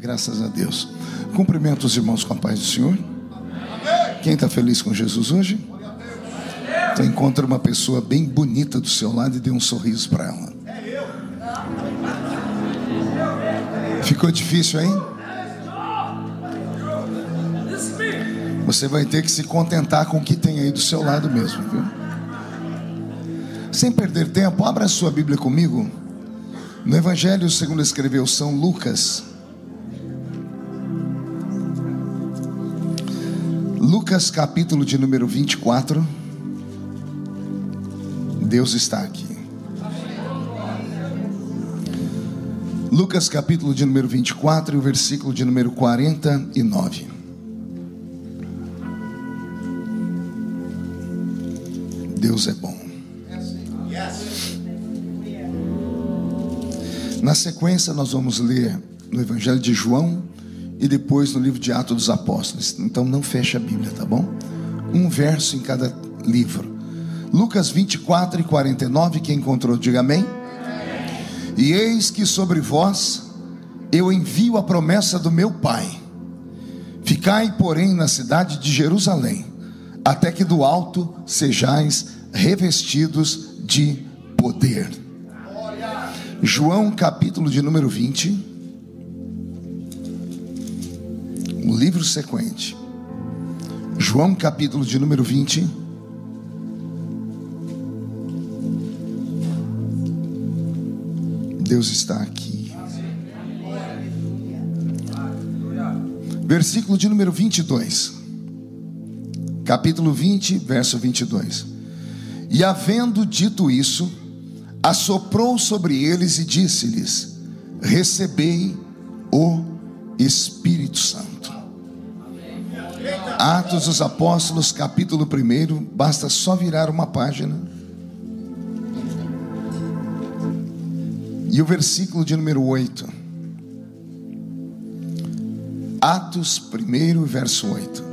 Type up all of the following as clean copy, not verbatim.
Graças a Deus. Cumprimento os irmãos com a paz do Senhor. Quem está feliz com Jesus hoje? Então encontra uma pessoa bem bonita do seu lado e dê um sorriso para ela. Ficou difícil, hein? Você vai ter que se contentar com o que tem aí do seu lado mesmo, viu? Sem perder tempo, abra a sua Bíblia comigo no Evangelho segundo escreveu São Lucas. Lucas capítulo de número 24. Deus está aqui. Lucas capítulo de número 24 e o versículo de número 49. Deus é bom. Na sequência nós vamos ler no Evangelho de João e depois no livro de Atos dos Apóstolos. Então não feche a Bíblia, tá bom? Um verso em cada livro. Lucas 24 e 49, quem encontrou, diga amém. E eis que sobre vós eu envio a promessa do meu Pai. Ficai, porém, na cidade de Jerusalém, até que do alto sejais revestidos de poder. João capítulo de número 20. O livro sequente. João capítulo de número 20. Deus está aqui. Versículo de número 22. Capítulo 20, verso 22. E havendo dito isso, assoprou sobre eles e disse-lhes: recebei o Espírito Santo. Atos dos Apóstolos, capítulo 1, basta só virar uma página. E o versículo de número 8. Atos 1, verso 8.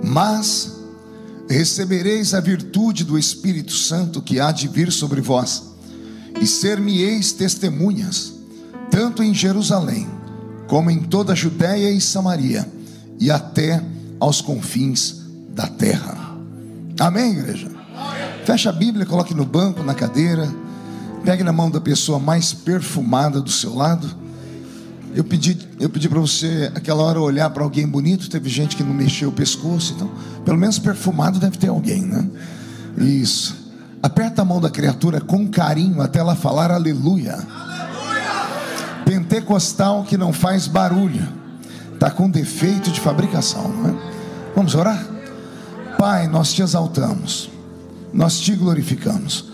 Mas recebereis a virtude do Espírito Santo que há de vir sobre vós, e ser-me-eis testemunhas, tanto em Jerusalém, como em toda a Judéia e Samaria, e até aos confins da terra. Amém, igreja? Feche a Bíblia, coloque no banco, na cadeira. Pegue na mão da pessoa mais perfumada do seu lado. Eu pedi para você aquela hora olhar para alguém bonito. Teve gente que não mexeu o pescoço, então pelo menos perfumado deve ter alguém, né? Isso. Aperta a mão da criatura com carinho até ela falar aleluia. Aleluia! Pentecostal que não faz barulho, está com defeito de fabricação, não é? Vamos orar? Pai, nós te exaltamos, nós te glorificamos,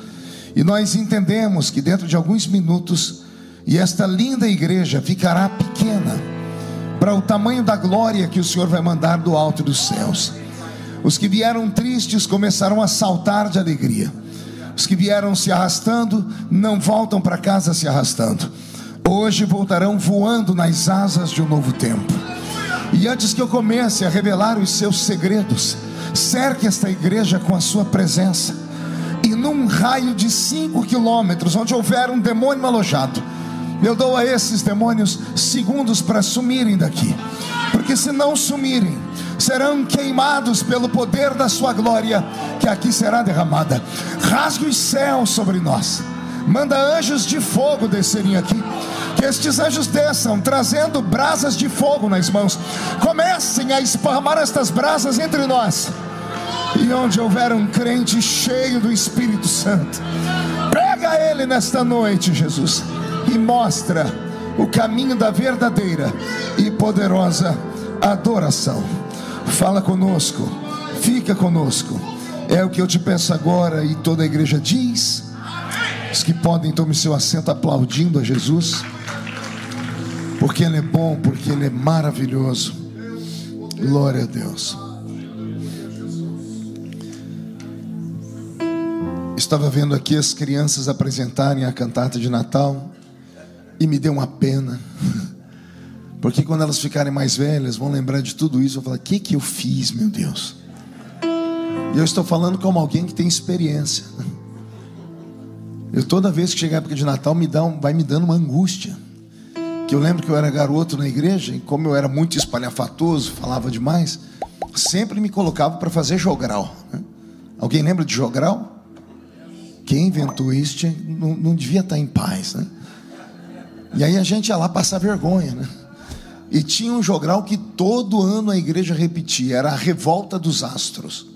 e nós entendemos que dentro de alguns minutos, e esta linda igreja ficará pequena para o tamanho da glória que o Senhor vai mandar do alto dos céus. Os que vieram tristes começarão a saltar de alegria. Os que vieram se arrastando não voltam para casa se arrastando. Hoje voltarão voando nas asas de um novo tempo. E antes que eu comece a revelar os seus segredos, cerque esta igreja com a sua presença. E num raio de 5 quilômetros, onde houver um demônio alojado, eu dou a esses demônios segundos para sumirem daqui. Porque se não sumirem, serão queimados pelo poder da sua glória, que aqui será derramada. Rasgue os céus sobre nós. Manda anjos de fogo descerem aqui. Que estes anjos desçam, trazendo brasas de fogo nas mãos. Comecem a esparramar estas brasas entre nós. E onde houver um crente cheio do Espírito Santo, pega ele nesta noite, Jesus, e mostra o caminho da verdadeira e poderosa adoração. Fala conosco, fica conosco. É o que eu te peço agora. E toda a igreja diz: os que podem, tome seu assento aplaudindo a Jesus, porque Ele é bom, porque Ele é maravilhoso. Glória a Deus. Estava vendo aqui as crianças apresentarem a cantata de Natal e me deu uma pena, porque quando elas ficarem mais velhas vão lembrar de tudo isso. Vão falar: o que eu fiz, meu Deus? E eu estou falando como alguém que tem experiência. Eu toda vez que chega a época de Natal vai me dando uma angústia, que eu lembro que eu era garoto na igreja, e como eu era muito espalhafatoso, falava demais, sempre me colocava para fazer jogral, né? Alguém lembra de jogral? Quem inventou isso não devia estar em paz, né? E aí a gente ia lá passar vergonha, né? E tinha um jogral que todo ano a igreja repetia, era a Revolta dos Astros.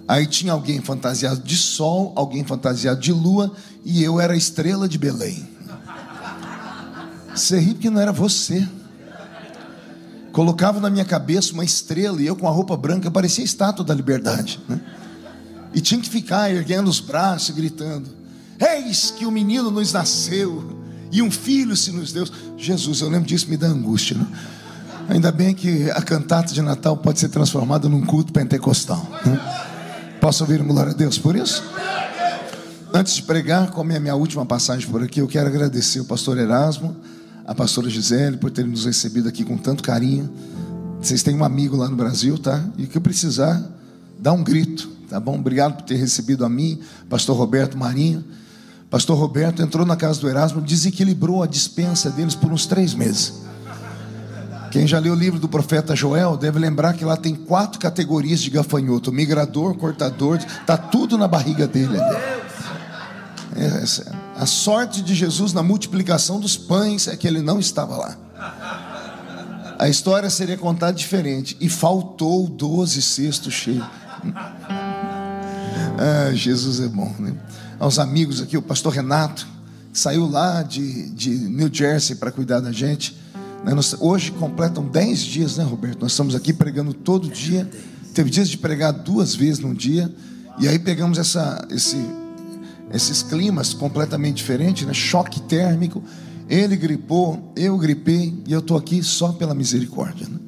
Aí tinha alguém fantasiado de sol, alguém fantasiado de lua, e eu era a estrela de Belém. Você ri porque não era você. Colocava na minha cabeça uma estrela, e eu com a roupa branca parecia a Estátua da Liberdade, né? E tinha que ficar erguendo os braços, gritando: eis que o menino nos nasceu, e um filho se nos deu. Jesus, eu lembro disso, me dá angústia, né? Ainda bem que a cantata de Natal pode ser transformada num culto pentecostal, né? Posso ouvir glória a Deus por isso? Antes de pregar, como é a minha última passagem por aqui, eu quero agradecer o pastor Erasmo, a pastora Gisele, por terem nos recebido aqui com tanto carinho. Vocês têm um amigo lá no Brasil, tá? E o que precisar, dá um grito, tá bom? Obrigado por ter recebido a mim, pastor Roberto Marinho. Pastor Roberto entrou na casa do Erasmo, desequilibrou a despensa deles por uns 3 meses. Quem já leu o livro do profeta Joel deve lembrar que lá tem 4 categorias de gafanhoto: migrador, cortador, está tudo na barriga dele ali. A sorte de Jesus na multiplicação dos pães é que ele não estava lá. A história seria contada diferente: e faltou 12 cestos cheios. Jesus é bom, né? Aos amigos aqui, o pastor Renato, que saiu lá de New Jersey para cuidar da gente, né? Hoje completam 10 dias, né, Roberto? Nós estamos aqui pregando todo dia. Teve dias de pregar 2 vezes num dia. E aí pegamos esses climas completamente diferentes, né? Choque térmico. Ele gripou, eu gripei, e eu estou aqui só pela misericórdia, né?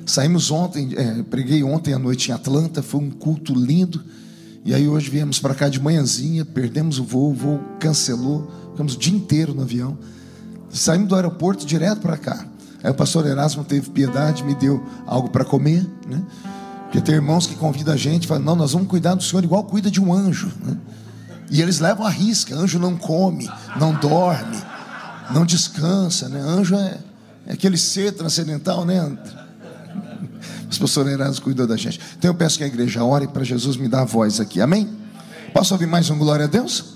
Saímos ontem, preguei ontem à noite em Atlanta, foi um culto lindo. E aí hoje viemos para cá de manhãzinha, perdemos o voo cancelou, ficamos o dia inteiro no avião. Saímos do aeroporto direto para cá. Aí o pastor Erasmo teve piedade, me deu algo para comer, né? Porque tem irmãos que convidam a gente, falam: não, nós vamos cuidar do Senhor igual cuida de um anjo, né? E eles levam a risca. Anjo não come, não dorme, não descansa, né? Anjo é aquele ser transcendental, né? Mas o pastor Erasmo cuidou da gente. Então eu peço que a igreja ore para Jesus me dar a voz aqui, amém? Posso ouvir mais um glória a Deus?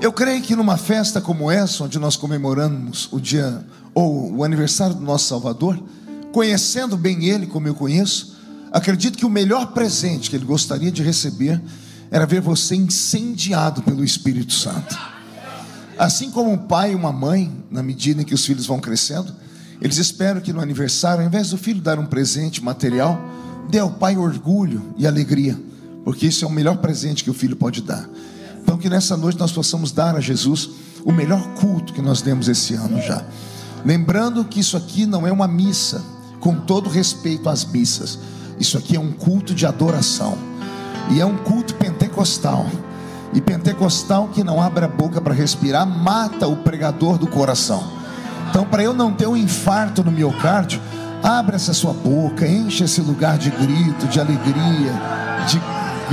Eu creio que numa festa como essa, onde nós comemoramos o dia ou o aniversário do nosso Salvador, conhecendo bem Ele como eu conheço, acredito que o melhor presente que Ele gostaria de receber era ver você incendiado pelo Espírito Santo. Assim como um pai e uma mãe, na medida em que os filhos vão crescendo, eles esperam que no aniversário, ao invés do filho dar um presente material, dê ao pai orgulho e alegria, porque isso é o melhor presente que o filho pode dar. Então que nessa noite nós possamos dar a Jesus o melhor culto que nós demos esse ano já. Lembrando que isso aqui não é uma missa, com todo respeito às missas. Isso aqui é um culto de adoração. E é um culto pentecostal. E pentecostal que não abre a boca para respirar mata o pregador do coração. Então, para eu não ter um infarto no miocárdio, abre essa sua boca, enche esse lugar de grito, de alegria, de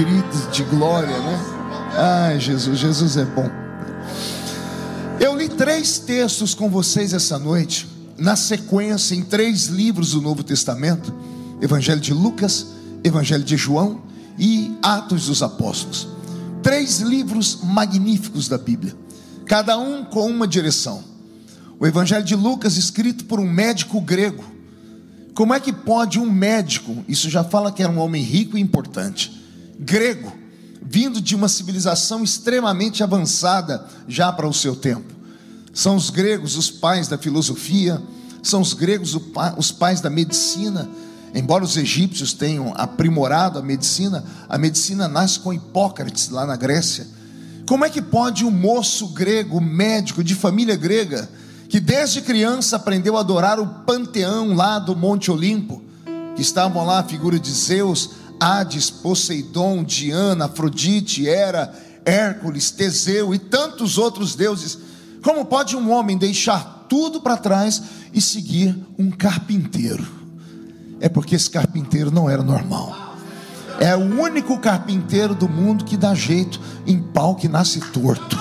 gritos de glória, né? Ai, Jesus é bom. Eu li 3 textos com vocês essa noite, na sequência, em 3 livros do Novo Testamento: Evangelho de Lucas, Evangelho de João e Atos dos Apóstolos. 3 livros magníficos da Bíblia, cada um com uma direção. O Evangelho de Lucas, escrito por um médico grego. Como é que pode um médico, isso já fala que era um homem rico e importante, grego, vindo de uma civilização extremamente avançada já para o seu tempo? São os gregos os pais da filosofia, são os gregos os pais da medicina. Embora os egípcios tenham aprimorado a medicina nasce com Hipócrates lá na Grécia. Como é que pode um moço grego, médico de família grega, que desde criança aprendeu a adorar o panteão lá do Monte Olimpo, que estavam lá a figura de Zeus, Hades, Poseidon, Diana, Afrodite, Hera, Hércules, Teseu e tantos outros deuses, como pode um homem deixar tudo para trás e seguir um carpinteiro? É porque esse carpinteiro não era normal. É o único carpinteiro do mundo que dá jeito em pau que nasce torto.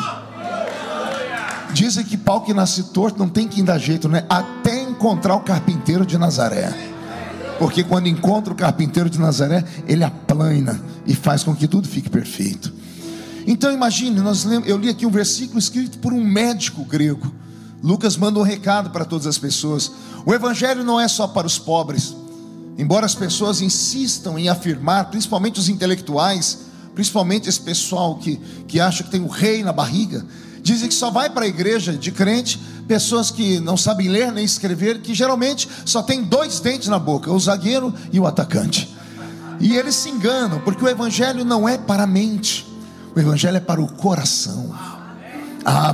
Dizem que pau que nasce torto não tem quem dá jeito, né? Até encontrar o carpinteiro de Nazaré. Porque quando encontra o carpinteiro de Nazaré, ele aplana e faz com que tudo fique perfeito. Então imagine, eu li aqui um versículo escrito por um médico grego. Lucas manda um recado para todas as pessoas. O evangelho não é só para os pobres. Embora as pessoas insistam em afirmar, principalmente os intelectuais, principalmente esse pessoal que acha que tem o rei na barriga, dizem que só vai para a igreja de crente pessoas que não sabem ler nem escrever, que geralmente só tem 2 dentes na boca, o zagueiro e o atacante. E eles se enganam, porque o evangelho não é para a mente, o evangelho é para o coração.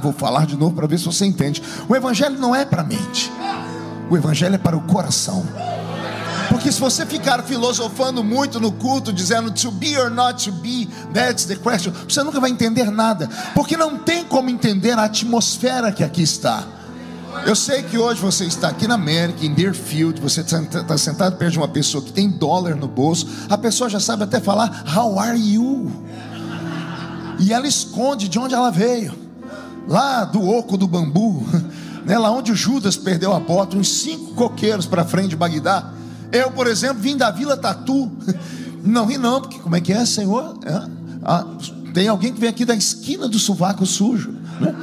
Vou falar de novo para ver se você entende. O evangelho não é para a mente, o evangelho é para o coração. Porque se você ficar filosofando muito no culto, dizendo to be or not to be, that's the question, você nunca vai entender nada, porque não tem como entender a atmosfera que aqui está. Eu sei que hoje você está aqui na América, em Deerfield, você está sentado perto de uma pessoa que tem dólar no bolso, a pessoa já sabe até falar how are you, e ela esconde de onde ela veio, lá do oco do bambu, né, lá onde o Judas perdeu a bota, uns 5 coqueiros para frente de Bagdá. Eu, por exemplo, vim da Vila Tatu. Não ri não, porque como é que é, Senhor? Tem alguém que vem aqui da esquina do sovaco sujo, né?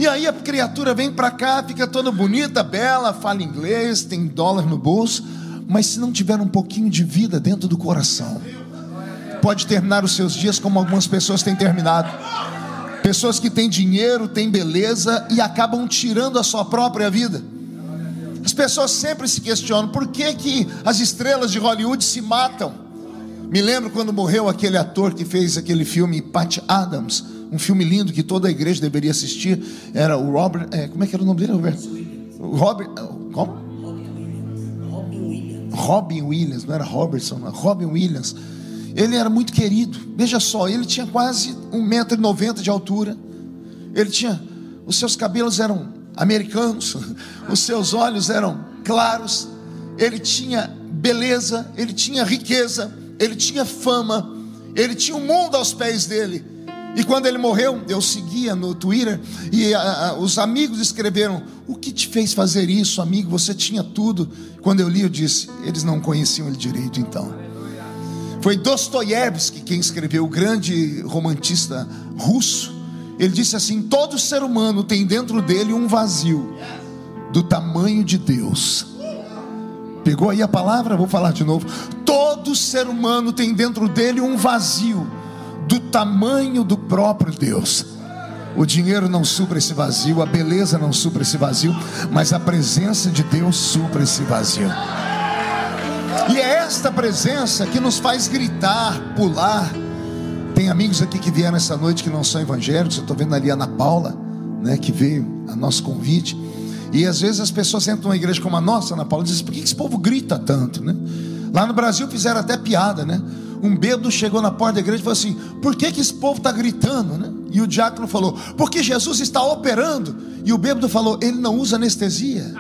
E aí a criatura vem para cá, fica toda bonita, bela, fala inglês, tem dólar no bolso, mas se não tiver um pouquinho de vida dentro do coração, pode terminar os seus dias como algumas pessoas têm terminado. Pessoas que têm dinheiro, têm beleza e acabam tirando a sua própria vida. As pessoas sempre se questionam por que as estrelas de Hollywood se matam. Me lembro quando morreu aquele ator que fez aquele filme Patch Adams, um filme lindo que toda a igreja deveria assistir. Era o Robert, como é que era o nome dele, Roberto? Como? Robin Williams, não era Robertson, não. Robin Williams. Ele era muito querido. Veja só, ele tinha quase 1,90 m de altura. Os seus cabelos eram americanos, os seus olhos eram claros, ele tinha beleza, ele tinha riqueza, ele tinha fama, ele tinha o mundo aos pés dele. E quando ele morreu, eu seguia no Twitter e os amigos escreveram: o que te fez fazer isso, amigo? Você tinha tudo. Quando eu li, eu disse: eles não conheciam ele direito. Então foi Dostoiévski quem escreveu, o grande romantista russo. Ele disse assim: todo ser humano tem dentro dele um vazio do tamanho de Deus. Pegou aí a palavra? Vou falar de novo. Todo ser humano tem dentro dele um vazio do tamanho do próprio Deus. O dinheiro não supra esse vazio, a beleza não supra esse vazio, mas a presença de Deus supra esse vazio. E é esta presença que nos faz gritar, pular. Tem amigos aqui que vieram essa noite que não são evangélicos. Eu estou vendo ali a Ana Paula, né, que veio a nosso convite. E às vezes as pessoas entram numa igreja como a nossa, Ana Paula, e dizem: por que esse povo grita tanto, né? Lá no Brasil fizeram até piada, né? Um bêbado chegou na porta da igreja e falou assim: por que esse povo está gritando, né? E o diácono falou: porque Jesus está operando. E o bêbado falou: ele não usa anestesia.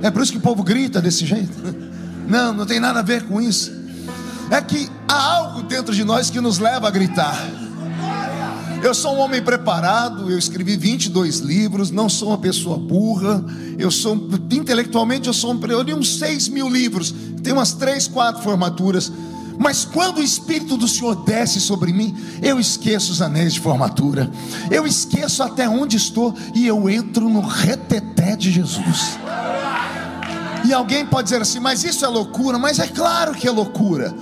É por isso que o povo grita desse jeito. Não tem nada a ver com isso. É que há algo dentro de nós que nos leva a gritar. Eu sou um homem preparado, eu escrevi 22 livros, não sou uma pessoa burra, intelectualmente eu li uns 6.000 livros, tenho umas 3, 4 formaturas, mas quando o Espírito do Senhor desce sobre mim, eu esqueço os anéis de formatura, eu esqueço até onde estou e eu entro no reteté de Jesus. E alguém pode dizer assim: mas isso é loucura. Mas é claro que é loucura.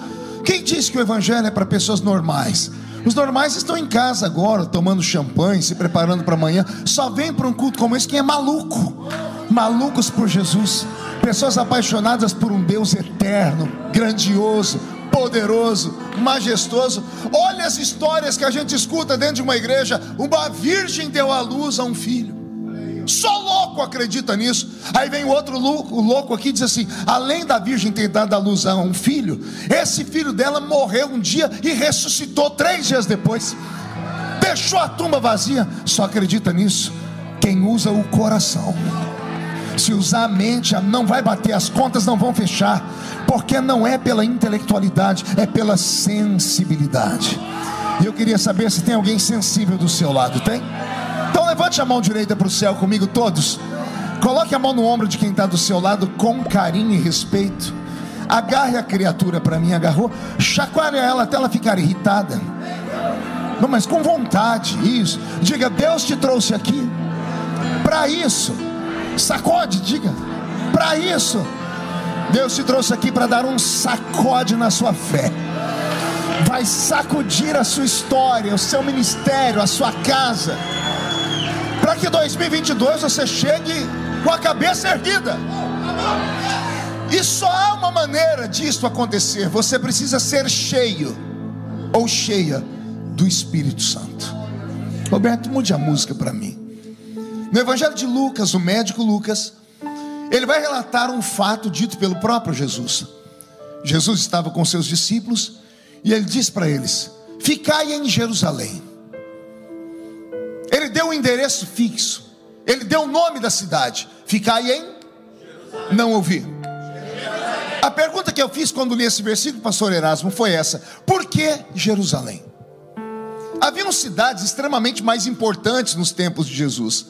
Quem diz que o evangelho é para pessoas normais? Os normais estão em casa agora, tomando champanhe, se preparando para amanhã. Só vem para um culto como esse quem é maluco. Malucos por Jesus. Pessoas apaixonadas por um Deus eterno, grandioso, poderoso, majestoso. Olha as histórias que a gente escuta dentro de uma igreja. Uma virgem deu à luz a um filho. Só louco acredita nisso. Aí vem o outro louco aqui e diz assim: além da virgem ter dado à luz a um filho, esse filho dela morreu um dia e ressuscitou 3 dias depois. Deixou a tumba vazia. Só acredita nisso quem usa o coração. Se usar a mente, não vai bater, as contas não vão fechar, porque não é pela intelectualidade, é pela sensibilidade. E eu queria saber se tem alguém sensível do seu lado. Tem? Então levanta Levante a mão direita para o céu comigo, todos. Coloque a mão no ombro de quem está do seu lado com carinho e respeito. Agarre a criatura para mim, agarrou. Chacoalhe ela até ela ficar irritada. Não, mas com vontade, isso. Diga, Deus te trouxe aqui para isso. Sacode, diga, para isso. Deus te trouxe aqui para dar um sacode na sua fé. Vai sacudir a sua história, o seu ministério, a sua casa, para que 2022 você chegue com a cabeça erguida. E só há uma maneira disso acontecer: você precisa ser cheio ou cheia do Espírito Santo. Roberto, mude a música para mim. No Evangelho de Lucas, o médico Lucas, ele vai relatar um fato dito pelo próprio Jesus. Jesus estava com seus discípulos e ele disse para eles: ficai em Jerusalém. Ele deu um endereço fixo, ele deu o nome da cidade: ficai em Jerusalém. Não ouvi. A pergunta que eu fiz quando li esse versículo, pastor Erasmo, foi essa: por que Jerusalém? Haviam cidades extremamente mais importantes nos tempos de Jesus.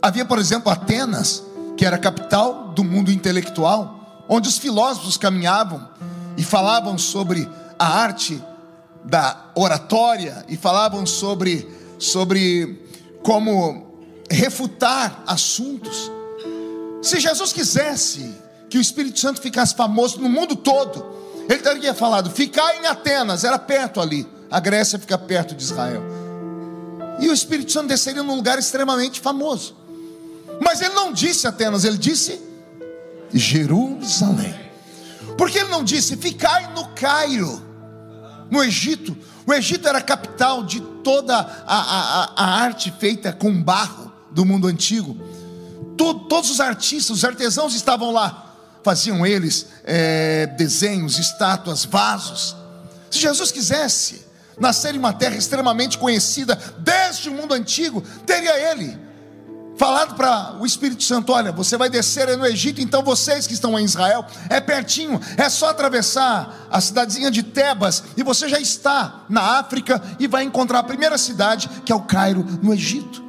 Havia, por exemplo, Atenas, que era a capital do mundo intelectual, onde os filósofos caminhavam e falavam sobre a arte da oratória, e falavam sobre como refutar assuntos. Se Jesus quisesse que o Espírito Santo ficasse famoso no mundo todo, ele teria falado: ficai em Atenas, era perto ali. A Grécia fica perto de Israel. E o Espírito Santo desceria num lugar extremamente famoso. Mas ele não disse Atenas, ele disse Jerusalém. Por que ele não disse ficai no Cairo, no Egito? O Egito era a capital de toda a arte feita com barro do mundo antigo. Todos os artistas, os artesãos estavam lá. Faziam eles desenhos, estátuas, vasos. Se Jesus quisesse nascer em uma terra extremamente conhecida desde o mundo antigo, teria ele falado para o Espírito Santo: olha, você vai descer no Egito, então vocês que estão em Israel, é pertinho, é só atravessar a cidadezinha de Tebas e você já está na África e vai encontrar a primeira cidade, que é o Cairo, no Egito.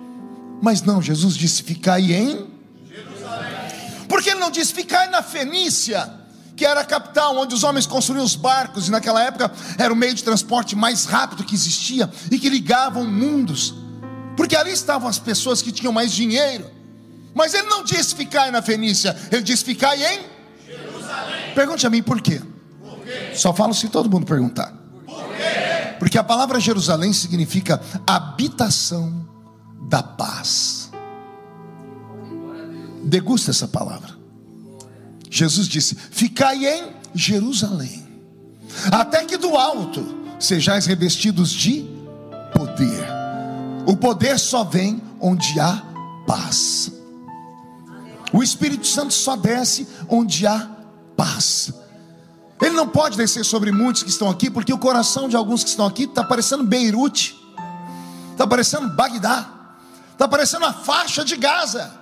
Mas não, Jesus disse: ficai em Jerusalém. Por que ele não disse ficai na Fenícia, que era a capital onde os homens construíam os barcos, e naquela época era o meio de transporte mais rápido que existia e que ligavam mundos, porque ali estavam as pessoas que tinham mais dinheiro. Mas ele não disse ficai na Fenícia, ele disse ficai em Jerusalém. Pergunte a mim por quê? Por quê? Só falo se todo mundo perguntar. Por quê? Porque a palavra Jerusalém significa habitação da paz. Degusta essa palavra. Jesus disse: ficai em Jerusalém, até que do alto sejais revestidos de poder. O poder só vem onde há paz. O Espírito Santo só desce onde há paz. Ele não pode descer sobre muitos que estão aqui, porque o coração de alguns que estão aqui está parecendo Beirute, está parecendo Bagdá, está parecendo a faixa de Gaza.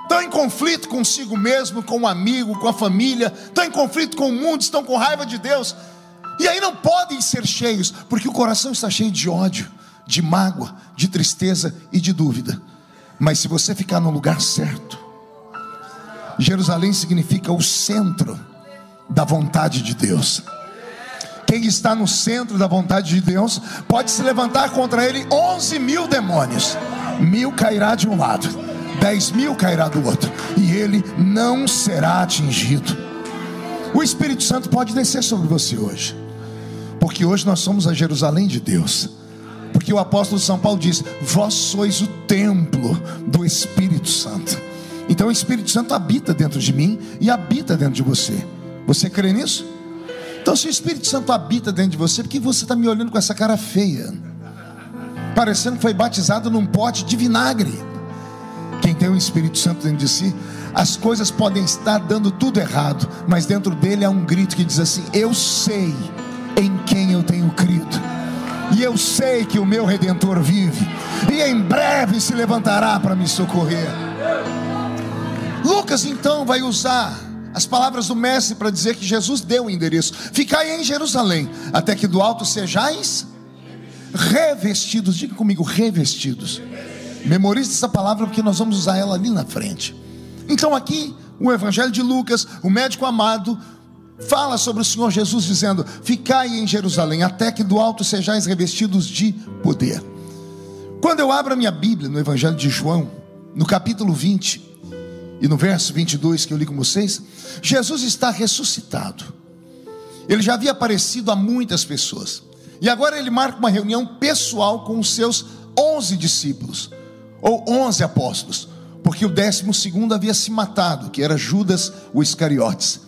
Estão em conflito consigo mesmo, com um amigo, com a família, estão em conflito com o mundo, estão com raiva de Deus, e aí não podem ser cheios, porque o coração está cheio de ódio, de mágoa, de tristeza e de dúvida. Mas se você ficar no lugar certo, Jerusalém significa o centro da vontade de Deus. Quem está no centro da vontade de Deus pode se levantar contra ele 11.000 demônios, 1.000 cairá de um lado, 10.000 cairá do outro, e ele não será atingido. O Espírito Santo pode descer sobre você hoje, porque hoje nós somos a Jerusalém de Deus. Porque o apóstolo São Paulo diz: vós sois o templo do Espírito Santo. Então o Espírito Santo habita dentro de mim e habita dentro de você. Você crê nisso? Então, se o Espírito Santo habita dentro de você, por que você está me olhando com essa cara feia, parecendo que foi batizado num pote de vinagre? Quem tem o Espírito Santo dentro de si, as coisas podem estar dando tudo errado, mas dentro dele há um grito que diz assim: eu sei em quem eu tenho crido, e eu sei que o meu Redentor vive, e em breve se levantará para me socorrer. Lucas então vai usar as palavras do mestre para dizer que Jesus deu o endereço: ficai em Jerusalém, até que do alto sejais revestidos. Diga comigo, revestidos. Memorize essa palavra, porque nós vamos usar ela ali na frente. Então aqui, o Evangelho de Lucas, o médico amado, fala sobre o Senhor Jesus dizendo: ficai em Jerusalém, até que do alto sejais revestidos de poder. Quando eu abro a minha Bíblia no Evangelho de João, no capítulo 20 e no verso 22 que eu li com vocês, Jesus está ressuscitado. Ele já havia aparecido a muitas pessoas, e agora ele marca uma reunião pessoal com os seus 11 discípulos, ou 11 apóstolos, porque o 12º havia se matado, que era Judas o Iscariotes.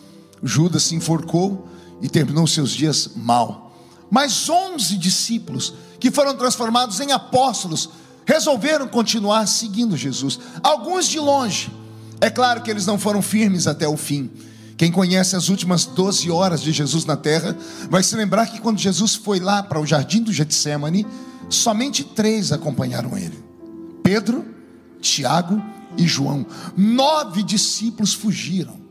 Judas se enforcou e terminou seus dias mal. Mas 11 discípulos, que foram transformados em apóstolos, resolveram continuar seguindo Jesus. Alguns de longe. É claro que eles não foram firmes até o fim. Quem conhece as últimas 12 horas de Jesus na terra vai se lembrar que quando Jesus foi lá para o jardim do Getsemane, somente 3 acompanharam ele: Pedro, Tiago e João. 9 discípulos fugiram.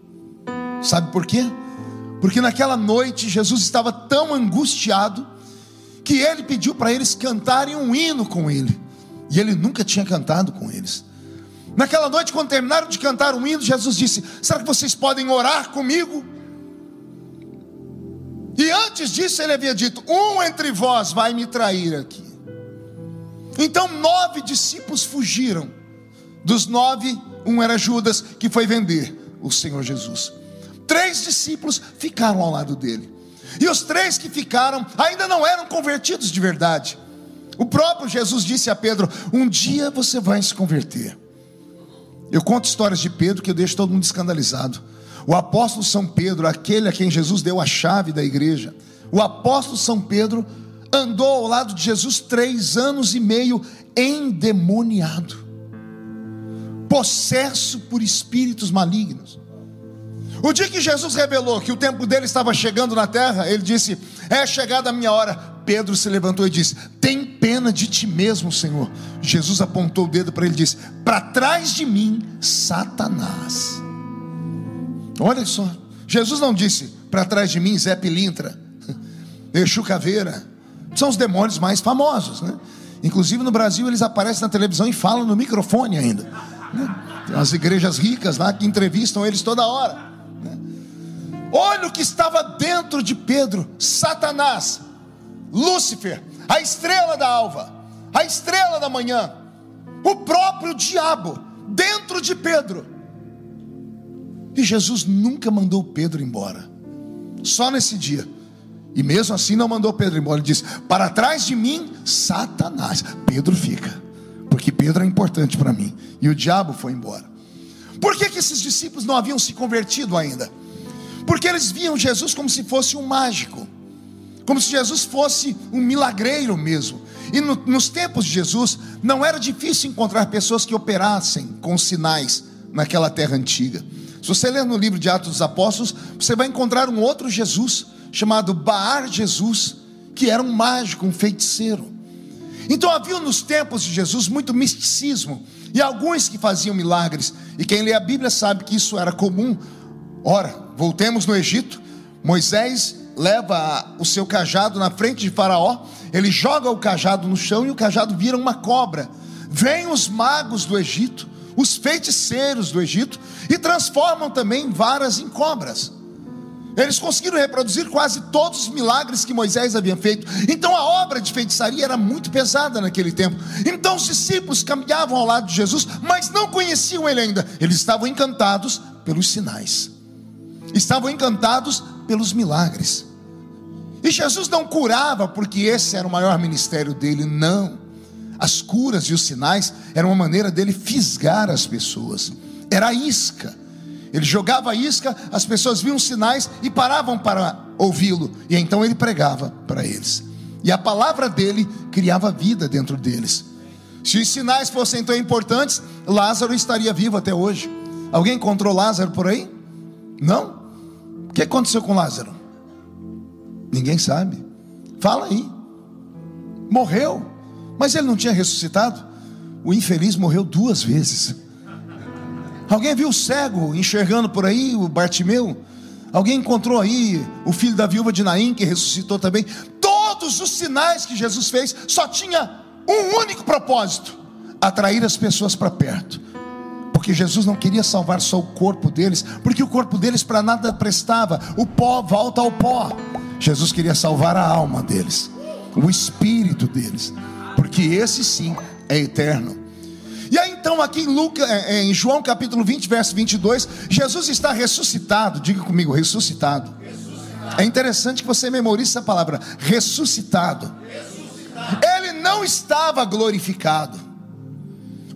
Sabe por quê? Porque naquela noite Jesus estava tão angustiado que ele pediu para eles cantarem um hino com ele, e ele nunca tinha cantado com eles. Naquela noite, quando terminaram de cantar um hino, Jesus disse: será que vocês podem orar comigo? E antes disso ele havia dito: um entre vós vai me trair aqui. Então 9 discípulos fugiram. Dos 9, um era Judas, que foi vender o Senhor Jesus. 3 discípulos ficaram ao lado dele, e os 3 que ficaram ainda não eram convertidos de verdade. O próprio Jesus disse a Pedro: um dia você vai se converter. Eu conto histórias de Pedro que eu deixo todo mundo escandalizado. O apóstolo São Pedro, aquele a quem Jesus deu a chave da igreja, o apóstolo São Pedro andou ao lado de Jesus 3 anos e meio endemoniado, possesso por espíritos malignos. O dia que Jesus revelou que o tempo dele estava chegando na terra, ele disse: é chegada a minha hora. Pedro se levantou e disse: tem pena de ti mesmo, Senhor. Jesus apontou o dedo para ele e disse: para trás de mim, Satanás. Olha só, Jesus não disse: para trás de mim, Zé Pilintra, Exu Caveira. São os demônios mais famosos, né? Inclusive no Brasil eles aparecem na televisão e falam no microfone ainda, né? Tem umas igrejas ricas lá que entrevistam eles toda hora, né? Olha o que estava dentro de Pedro: Satanás, Lúcifer, a estrela da alva, a estrela da manhã, o próprio diabo dentro de Pedro. E Jesus nunca mandou Pedro embora, só nesse dia. E mesmo assim não mandou Pedro embora. Ele disse: para trás de mim, Satanás. Pedro fica, porque Pedro é importante para mim. E o diabo foi embora. Por que esses discípulos não haviam se convertido ainda? Porque eles viam Jesus como se fosse um mágico, como se Jesus fosse um milagreiro mesmo. E nos tempos de Jesus não era difícil encontrar pessoas que operassem com sinais naquela terra antiga. Se você ler no livro de Atos dos Apóstolos, você vai encontrar um outro Jesus chamado Bar Jesus, que era um mágico, um feiticeiro. Então havia nos tempos de Jesus muito misticismo, e alguns que faziam milagres, e quem lê a Bíblia sabe que isso era comum. Ora, voltemos no Egito. Moisés leva o seu cajado na frente de Faraó, ele joga o cajado no chão e o cajado vira uma cobra. Vêm os magos do Egito, os feiticeiros do Egito, e transformam também varas em cobras. Eles conseguiram reproduzir quase todos os milagres que Moisés havia feito. Então a obra de feitiçaria era muito pesada naquele tempo. Então os discípulos caminhavam ao lado de Jesus, mas não conheciam ele ainda. Eles estavam encantados pelos sinais, estavam encantados pelos milagres. E Jesus não curava porque esse era o maior ministério dele, não. As curas e os sinais eram uma maneira dele fisgar as pessoas. Era a isca. Ele jogava a isca, as pessoas viam sinais e paravam para ouvi-lo, e então ele pregava para eles, e a palavra dele criava vida dentro deles. Se os sinais fossem tão importantes, Lázaro estaria vivo até hoje. Alguém encontrou Lázaro por aí? Não? O que aconteceu com Lázaro? Ninguém sabe. Fala aí. Morreu, mas ele não tinha ressuscitado. O infeliz morreu 2 vezes. Alguém viu o cego enxergando por aí, o Bartimeu? Alguém encontrou aí o filho da viúva de Naim, que ressuscitou também? Todos os sinais que Jesus fez só tinha um único propósito: atrair as pessoas para perto, porque Jesus não queria salvar só o corpo deles, porque o corpo deles para nada prestava, o pó volta ao pó. Jesus queria salvar a alma deles, o espírito deles, porque esse sim é eterno. E aí então aqui em João capítulo 20, verso 22, Jesus está ressuscitado. Diga comigo, ressuscitado. É interessante que você memorize essa palavra, ressuscitado. Ele não estava glorificado.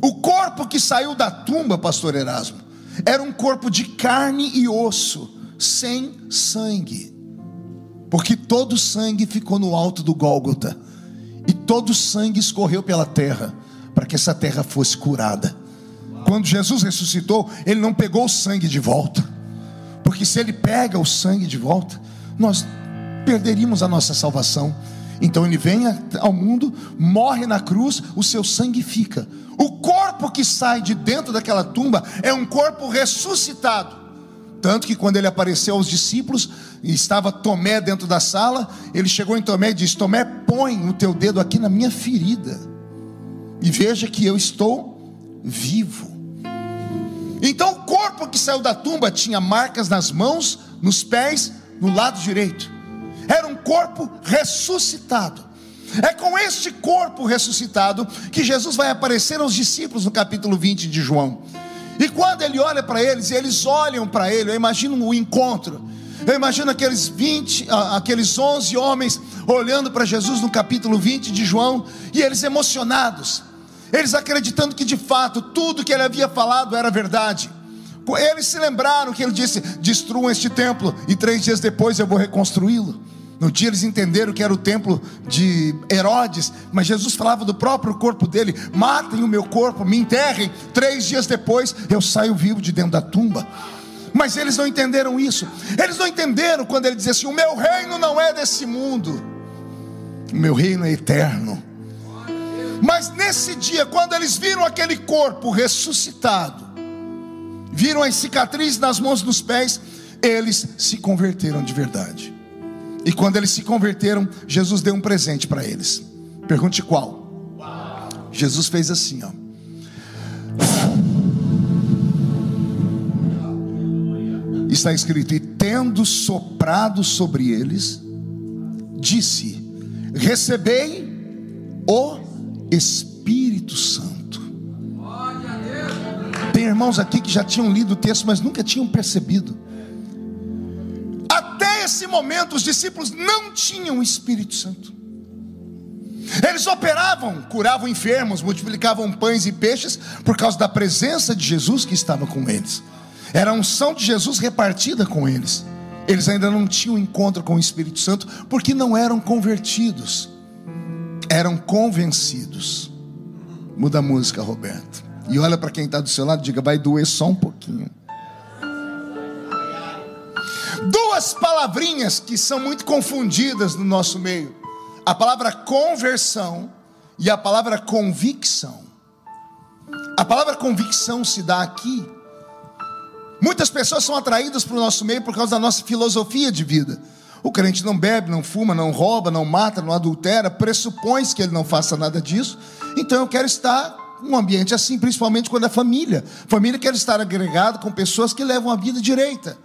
O corpo que saiu da tumba, pastor Erasmo, era um corpo de carne e osso, sem sangue, porque todo o sangue ficou no alto do Gólgota, e todo o sangue escorreu pela terra, para que essa terra fosse curada. Quando Jesus ressuscitou, ele não pegou o sangue de volta, porque se ele pega o sangue de volta, nós perderíamos a nossa salvação. Então ele vem ao mundo, morre na cruz, o seu sangue fica. O corpo que sai de dentro daquela tumba é um corpo ressuscitado. Tanto que quando ele apareceu aos discípulos, e estava Tomé dentro da sala, ele chegou em Tomé e disse: Tomé, põe o teu dedo aqui na minha ferida, e veja que eu estou vivo. Então o corpo que saiu da tumba tinha marcas nas mãos, nos pés, no lado direito. Era um corpo ressuscitado. É com este corpo ressuscitado que Jesus vai aparecer aos discípulos no capítulo 20 de João. E quando ele olha para eles, e eles olham para ele, eu imagino o encontro. Eu imagino aqueles 11 homens olhando para Jesus no capítulo 20 de João, e eles emocionados, eles acreditando que de fato tudo que ele havia falado era verdade. Eles se lembraram que ele disse: destruam este templo e 3 dias depois eu vou reconstruí-lo. No dia eles entenderam que era o templo de Herodes, mas Jesus falava do próprio corpo dele: matem o meu corpo, me enterrem, 3 dias depois eu saio vivo de dentro da tumba. Mas eles não entenderam isso. Eles não entenderam quando ele dizia assim: o meu reino não é desse mundo, o meu reino é eterno. Mas nesse dia, quando eles viram aquele corpo ressuscitado, viram as cicatrizes nas mãos e nos pés, eles se converteram de verdade. E quando eles se converteram, Jesus deu um presente para eles. Pergunte qual? Jesus fez assim, ó. Está escrito: e tendo soprado sobre eles, disse: recebei o Espírito Santo. Tem irmãos aqui que já tinham lido o texto, mas nunca tinham percebido. Até esse momento os discípulos não tinham o Espírito Santo. Eles operavam, curavam enfermos, multiplicavam pães e peixes por causa da presença de Jesus que estava com eles. Era a unção de Jesus repartida com eles. Eles ainda não tinham encontro com o Espírito Santo, porque não eram convertidos, eram convencidos. Muda a música, Roberto, e olha para quem está do seu lado, diga: vai doer só um pouquinho. Duas palavrinhas que são muito confundidas no nosso meio: a palavra conversão e a palavra convicção. A palavra convicção se dá aqui. Muitas pessoas são atraídas para o nosso meio por causa da nossa filosofia de vida. O crente não bebe, não fuma, não rouba, não mata, não adultera, pressupõe que ele não faça nada disso. Então eu quero estar num ambiente assim, principalmente quando é família. Família quer estar agregado com pessoas que levam a vida direita.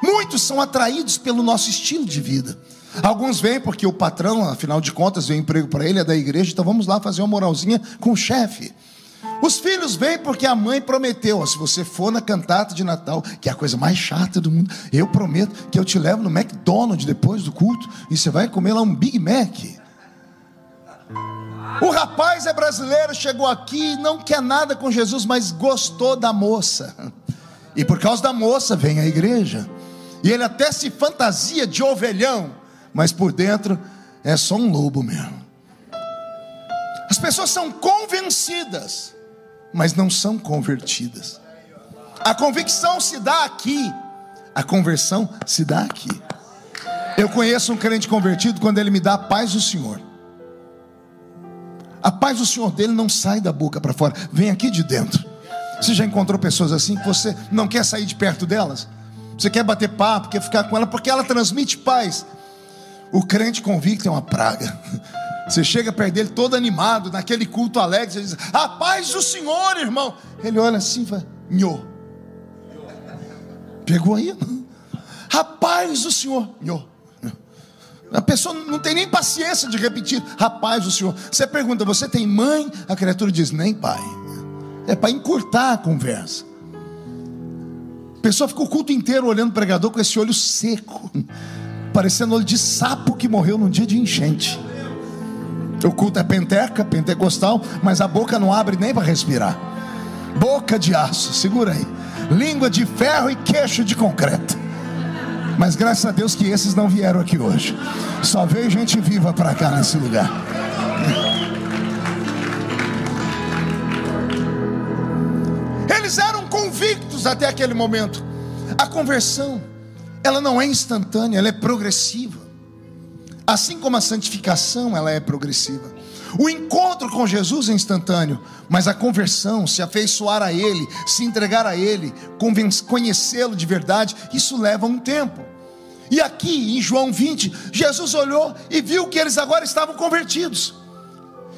Muitos são atraídos pelo nosso estilo de vida. Alguns vêm porque o patrão, afinal de contas, deu emprego para ele, é da igreja, então vamos lá fazer uma moralzinha com o chefe. Os filhos vêm porque a mãe prometeu: ó, se você for na cantata de Natal, que é a coisa mais chata do mundo, eu prometo que eu te levo no McDonald's depois do culto, e você vai comer lá um Big Mac. O rapaz é brasileiro, chegou aqui, não quer nada com Jesus, mas gostou da moça, e por causa da moça vem à igreja, e ele até se fantasia de ovelhão, mas por dentro é só um lobo mesmo. As pessoas são convencidas, mas não são convertidas. A convicção se dá aqui, a conversão se dá aqui. Eu conheço um crente convertido quando ele me dá a paz do Senhor. A paz do Senhor dele não sai da boca para fora, vem aqui de dentro. Você já encontrou pessoas assim que você não quer sair de perto delas? Você quer bater papo, quer ficar com ela porque ela transmite paz. O crente convicto é uma praga. Você chega perto dele todo animado, naquele culto alegre, você diz: a paz do Senhor, irmão. Ele olha assim e fala: nhô. Pegou aí? A paz do Senhor, nhô. A pessoa não tem nem paciência de repetir: a paz do Senhor. Você pergunta: você tem mãe? A criatura diz: nem pai. É para encurtar a conversa. A pessoa fica o culto inteiro olhando o pregador com esse olho seco, parecendo olho de sapo que morreu num dia de enchente. O culto é pentecostal, mas a boca não abre nem para respirar. Boca de aço, segura aí. Língua de ferro e queixo de concreto. Mas graças a Deus que esses não vieram aqui hoje. Só veio gente viva para cá nesse lugar. Eles eram convictos até aquele momento. A conversão, ela não é instantânea, ela é progressiva. Assim como a santificação, ela é progressiva. O encontro com Jesus é instantâneo, mas a conversão, se afeiçoar a Ele, se entregar a Ele, conhecê-lo de verdade, isso leva um tempo. E aqui em João 20, Jesus olhou e viu que eles agora estavam convertidos.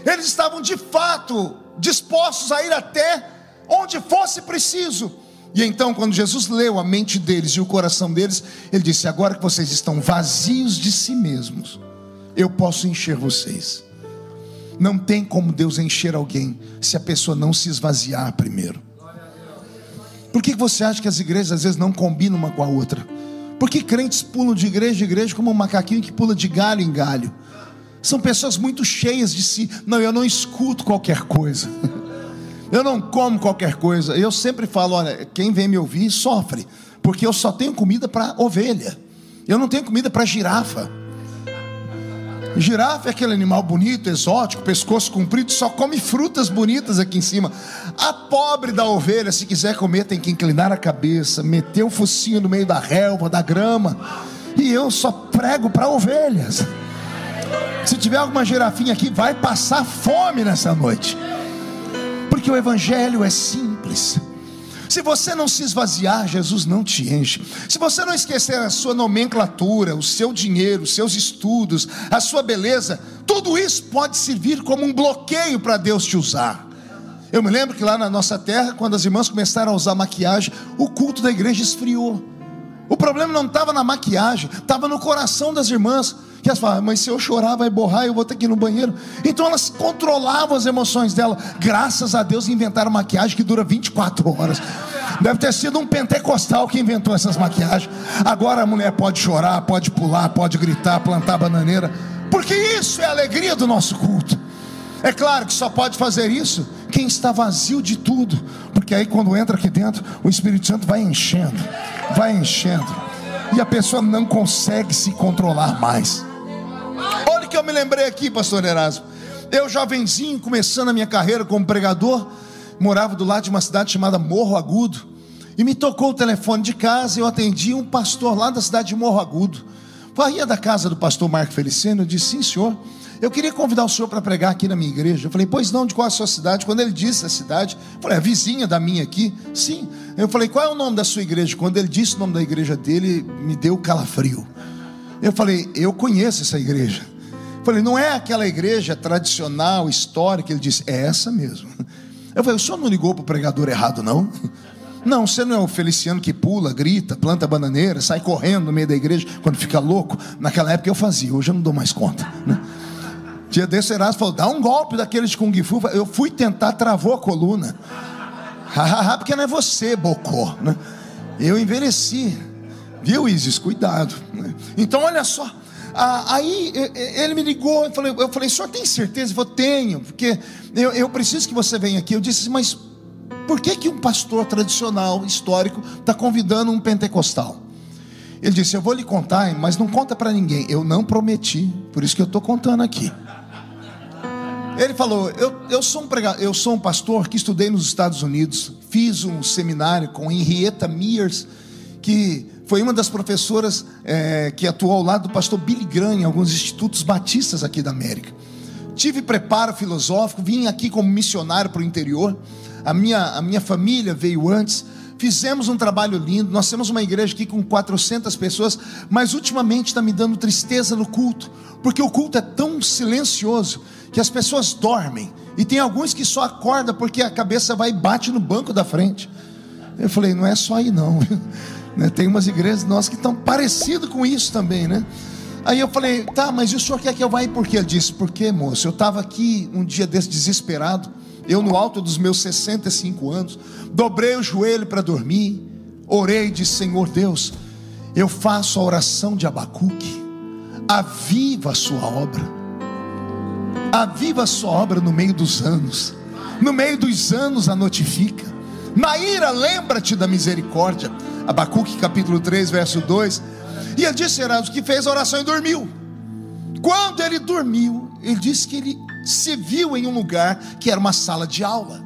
Eles estavam de fato dispostos a ir até onde fosse preciso. E então, quando Jesus leu a mente deles e o coração deles, Ele disse: agora que vocês estão vazios de si mesmos, eu posso encher vocês. Não tem como Deus encher alguém se a pessoa não se esvaziar primeiro. Por que você acha que as igrejas às vezes não combinam uma com a outra? Por que crentes pulam de igreja em igreja como um macaquinho que pula de galho em galho? São pessoas muito cheias de si. Não, eu não escuto qualquer coisa. Eu não como qualquer coisa. Eu sempre falo: olha, quem vem me ouvir sofre, porque eu só tenho comida para ovelha. Eu não tenho comida para girafa. Girafa é aquele animal bonito, exótico, pescoço comprido, só come frutas bonitas aqui em cima. A pobre da ovelha, se quiser comer, tem que inclinar a cabeça, meter o focinho no meio da relva, da grama. E eu só prego para ovelhas. Se tiver alguma girafinha aqui, vai passar fome nessa noite. Porque o evangelho é simples. Se você não se esvaziar, Jesus não te enche. Se você não esquecer a sua nomenclatura, o seu dinheiro, os seus estudos, a sua beleza, tudo isso pode servir como um bloqueio para Deus te usar. Eu me lembro que lá na nossa terra, quando as irmãs começaram a usar maquiagem, o culto da igreja esfriou. O problema não estava na maquiagem, estava no coração das irmãs, que elas falavam: mas se eu chorar vai borrar, eu vou ter que ir no banheiro. Então elas controlavam as emoções dela. Graças a Deus inventaram maquiagem que dura 24 horas. Deve ter sido um pentecostal que inventou essas maquiagens. Agora a mulher pode chorar, pode pular, pode gritar, plantar bananeira, porque isso é a alegria do nosso culto. É claro que só pode fazer isso quem está vazio de tudo, porque aí quando entra aqui dentro, o Espírito Santo vai enchendo, e a pessoa não consegue se controlar mais. Olha o que eu me lembrei aqui, pastor Erasmo. Eu, jovenzinho, começando a minha carreira como pregador, morava do lado de uma cidade chamada Morro Agudo, e me tocou o telefone de casa. Eu atendi um pastor lá da cidade de Morro Agudo. Ia da casa do pastor Marco Feliciano. Eu disse: sim, senhor, eu queria convidar o senhor para pregar aqui na minha igreja. Eu falei: pois não, de qual é a sua cidade? Quando ele disse a cidade, eu falei: é vizinha da minha aqui. Sim. Eu falei: qual é o nome da sua igreja? Quando ele disse o nome da igreja dele, me deu calafrio. Eu falei: eu conheço essa igreja. Eu falei: não é aquela igreja tradicional, histórica? Ele disse: é essa mesmo. Eu falei: o senhor não ligou para o pregador errado, não? Não, você não é o Feliciano que pula, grita, planta bananeira, sai correndo no meio da igreja quando fica louco. Naquela época eu fazia, hoje eu não dou mais conta, né? Dia desse o Erasmo falou: dá um golpe daqueles de Kung Fu. Eu fui tentar, travou a coluna. Porque não é você, bocó, né? Eu envelheci. Viu, Isis? Cuidado, né? Então olha só. Aí ele me ligou. Eu falei: o senhor tem certeza? Ele falou: tenho, porque eu preciso que você venha aqui. Eu disse: mas por que um pastor tradicional, histórico, está convidando um pentecostal? Ele disse: eu vou lhe contar, mas não conta para ninguém. Eu não prometi, por isso que eu estou contando aqui. Ele falou: eu sou um pastor que estudei nos Estados Unidos, fiz um seminário com Henrietta Mears, que foi uma das professoras que atuou ao lado do pastor Billy Graham em alguns institutos batistas aqui da América. Tive preparo filosófico, vim aqui como missionário para o interior. A minha família veio antes, fizemos um trabalho lindo. Nós temos uma igreja aqui com 400 pessoas, mas ultimamente está me dando tristeza no culto, porque o culto é tão silencioso que as pessoas dormem, e tem alguns que só acordam porque a cabeça vai e bate no banco da frente. Eu falei, não é só aí não, tem umas igrejas nossas que estão parecidas com isso também, né? Aí eu falei, tá, mas e o senhor quer que eu vá? E por quê? Ele disse, porque, moço, eu estava aqui um dia desse desesperado, eu no alto dos meus 65 anos, dobrei o joelho para dormir, orei e disse, Senhor Deus, eu faço a oração de Abacuque, aviva a sua obra, aviva a sua obra no meio dos anos a notifica, na ira lembra-te da misericórdia. Abacuque capítulo 3 verso 2. E ele disse, Gerardo, que fez a oração e dormiu. Quando ele dormiu, ele disse que ele se viu em um lugar que era uma sala de aula.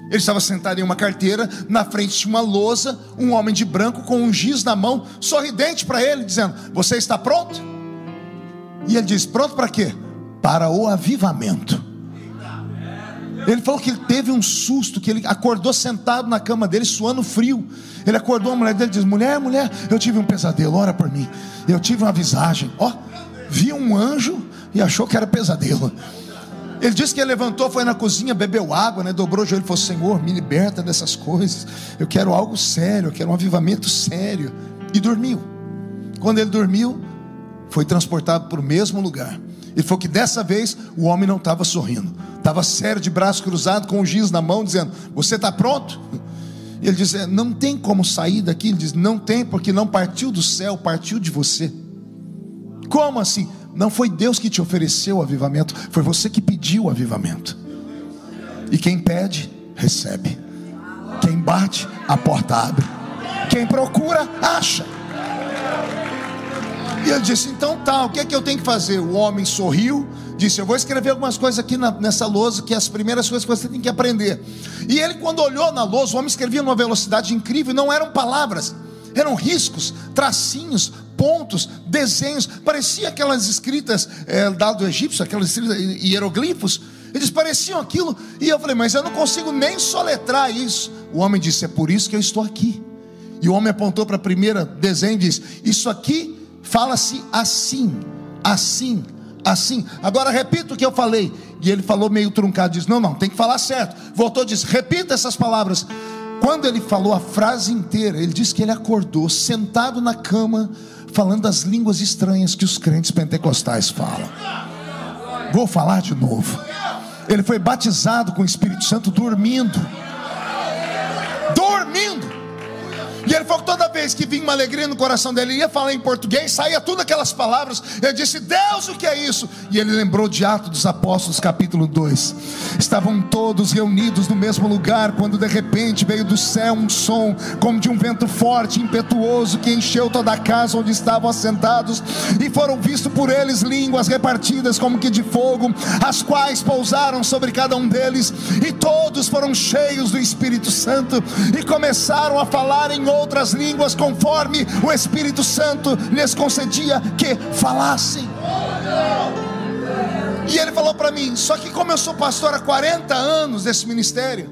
Ele estava sentado em uma carteira, na frente de uma lousa, um homem de branco com um giz na mão, sorridente para ele, dizendo, você está pronto? E ele disse, pronto para quê? Para o avivamento. Ele falou que ele teve um susto, que ele acordou sentado na cama dele, suando frio. Ele acordou, a mulher dele diz, mulher, eu tive um pesadelo, ora por mim. Eu tive uma visagem, vi um anjo e achou que era pesadelo. Ele disse que ele levantou, foi na cozinha, bebeu água, dobrou o joelho e falou, Senhor, me liberta dessas coisas, eu quero algo sério, eu quero um avivamento sério. E dormiu. Quando ele dormiu, foi transportado para o mesmo lugar. Ele falou que dessa vez o homem não estava sorrindo, estava sério, de braço cruzado, com o giz na mão, dizendo, você está pronto? E ele disse, não tem como sair daqui. Ele diz, não tem, porque não partiu do céu, partiu de você. Como assim? Não foi Deus que te ofereceu o avivamento, foi você que pediu o avivamento. E quem pede, recebe. Quem bate, a porta abre. Quem procura, acha. E ele disse, então tá, o que é que eu tenho que fazer? O homem sorriu, disse, eu vou escrever algumas coisas aqui nessa lousa, que é as primeiras coisas que você tem que aprender. E ele, quando olhou na lousa, o homem escrevia numa velocidade incrível, não eram palavras, eram riscos, tracinhos, pontos, desenhos, parecia aquelas escritas do egípcio, aquelas escritas, hieroglifos. Eles pareciam aquilo, e eu falei, mas eu não consigo nem soletrar isso. O homem disse, é por isso que eu estou aqui. E o homem apontou para a primeira desenho e disse, isso aqui fala-se assim, assim, assim. Agora repita o que eu falei. E ele falou meio truncado, disse, não, tem que falar certo. Voltou e disse, repita essas palavras. Quando ele falou a frase inteira, ele disse que ele acordou sentado na cama, falando as línguas estranhas que os crentes pentecostais falam. Vou falar de novo. Ele foi batizado com o Espírito Santo dormindo. E ele falou que toda vez que vinha uma alegria no coração dele, ele ia falar em português, saía tudo aquelas palavras. Ele disse, Deus, o que é isso? E ele lembrou de Atos dos Apóstolos capítulo 2. Estavam todos reunidos no mesmo lugar, quando de repente veio do céu um som, como de um vento forte, impetuoso, que encheu toda a casa onde estavam assentados. E foram vistos por eles línguas repartidas como que de fogo, as quais pousaram sobre cada um deles. E todos foram cheios do Espírito Santo, e começaram a falar em outras línguas, conforme o Espírito Santo lhes concedia que falassem. E ele falou para mim, só que como eu sou pastor há 40 anos desse ministério,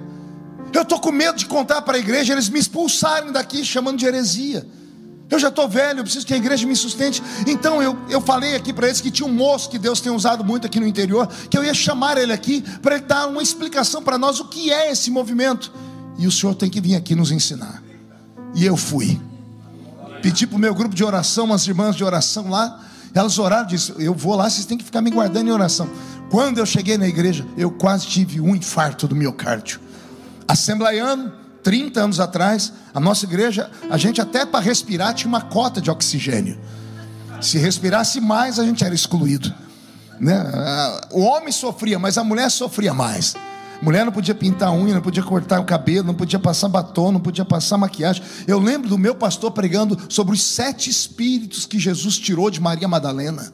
eu estou com medo de contar para a igreja, eles me expulsarem daqui, chamando de heresia. Eu já estou velho, eu preciso que a igreja me sustente. Então eu falei aqui para eles que tinha um moço que Deus tem usado muito aqui no interior, que eu ia chamar ele aqui para ele dar uma explicação para nós o que é esse movimento. E o senhor tem que vir aqui nos ensinar. E eu fui, pedi para o meu grupo de oração, umas irmãs de oração lá, elas oraram, disse, eu vou lá, vocês têm que ficar me guardando em oração. Quando eu cheguei na igreja, eu quase tive um infarto do miocárdio. Assembleiano, 30 anos atrás, a nossa igreja, a gente até para respirar tinha uma cota de oxigênio. Se respirasse mais, a gente era excluído, né? O homem sofria, mas a mulher sofria mais. Mulher não podia pintar a unha, não podia cortar o cabelo, não podia passar batom, não podia passar maquiagem. Eu lembro do meu pastor pregando sobre os 7 espíritos que Jesus tirou de Maria Madalena.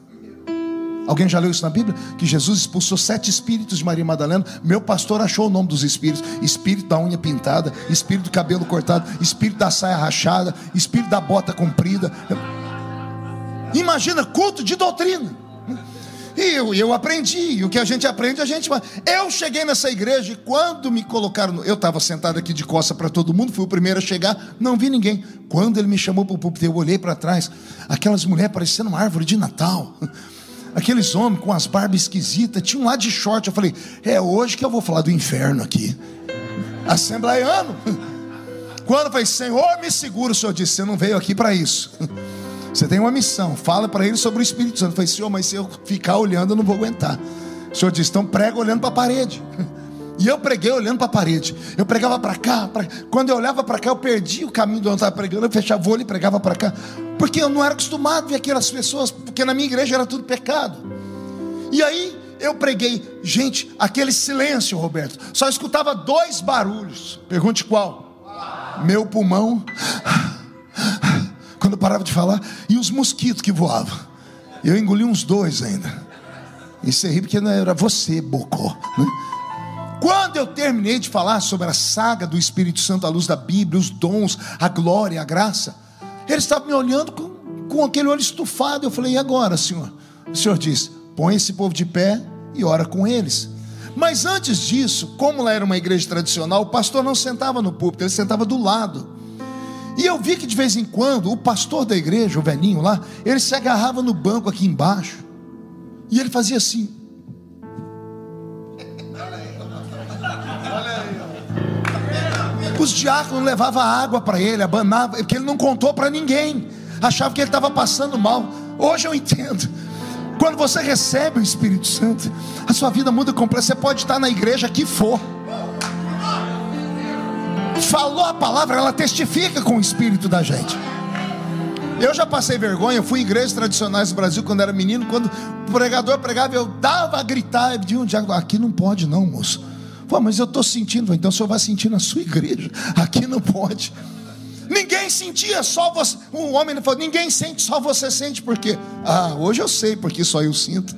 Alguém já leu isso na Bíblia? Que Jesus expulsou 7 espíritos de Maria Madalena. Meu pastor achou o nome dos espíritos: espírito da unha pintada, espírito do cabelo cortado, espírito da saia rachada, espírito da bota comprida. Imagina, culto de doutrina. E eu aprendi, e o que a gente aprende, a gente vai. Eu cheguei nessa igreja e quando me colocaram, eu estava sentado aqui de costa para todo mundo, fui o primeiro a chegar, não vi ninguém. Quando ele me chamou para o púlpito, eu olhei para trás, aquelas mulheres parecendo uma árvore de Natal, aqueles homens com as barbas esquisitas, tinha um lá de short. Eu falei, é hoje que eu vou falar do inferno aqui. Assembleiano. Quando eu falei, Senhor, me segura, o Senhor disse, você não veio aqui para isso. Você tem uma missão, fala para ele sobre o Espírito Santo. Eu falei, Senhor, mas se eu ficar olhando eu não vou aguentar. O Senhor disse, então prega olhando para a parede. E eu preguei olhando para a parede. Eu pregava para cá, quando eu olhava para cá eu perdi o caminho de onde eu estava pregando. Eu fechava o olho e pregava para cá, porque eu não era acostumado a ver aquelas pessoas, porque na minha igreja era tudo pecado. E aí eu preguei, gente, aquele silêncio, Roberto, só escutava 2 barulhos. Pergunte qual? Meu pulmão, quando eu parava de falar, e os mosquitos que voavam. Eu engoli uns 2 ainda. E você ri porque não era você, bocó, né? Quando eu terminei de falar sobre a saga do Espírito Santo à luz da Bíblia, os dons, a glória, a graça, eles estavam me olhando com aquele olho estufado. Eu falei, e agora, Senhor? O Senhor disse, põe esse povo de pé e ora com eles. Mas antes disso, como lá era uma igreja tradicional, o pastor não sentava no púlpito, ele sentava do lado. E eu vi que de vez em quando o pastor da igreja, o velhinho lá, ele se agarrava no banco aqui embaixo e ele fazia assim. Os diáconos levavam água para ele, abanava, porque ele não contou para ninguém, achava que ele estava passando mal. Hoje eu entendo. Quando você recebe o Espírito Santo, a sua vida muda completamente. Você pode estar na igreja que for, falou a palavra, ela testifica com o Espírito da gente. Eu já passei vergonha, eu fui em igrejas tradicionais do Brasil quando era menino. Quando o pregador pregava, eu dava a gritar. Eu dizia, um diácono, aqui não pode não, moço. Pô, mas eu estou sentindo. Então o senhor vai sentir na sua igreja, aqui não pode. Ninguém sentia, só você. Um homem falou, ninguém sente, só você sente. Por quê? Ah, hoje eu sei porque só eu sinto.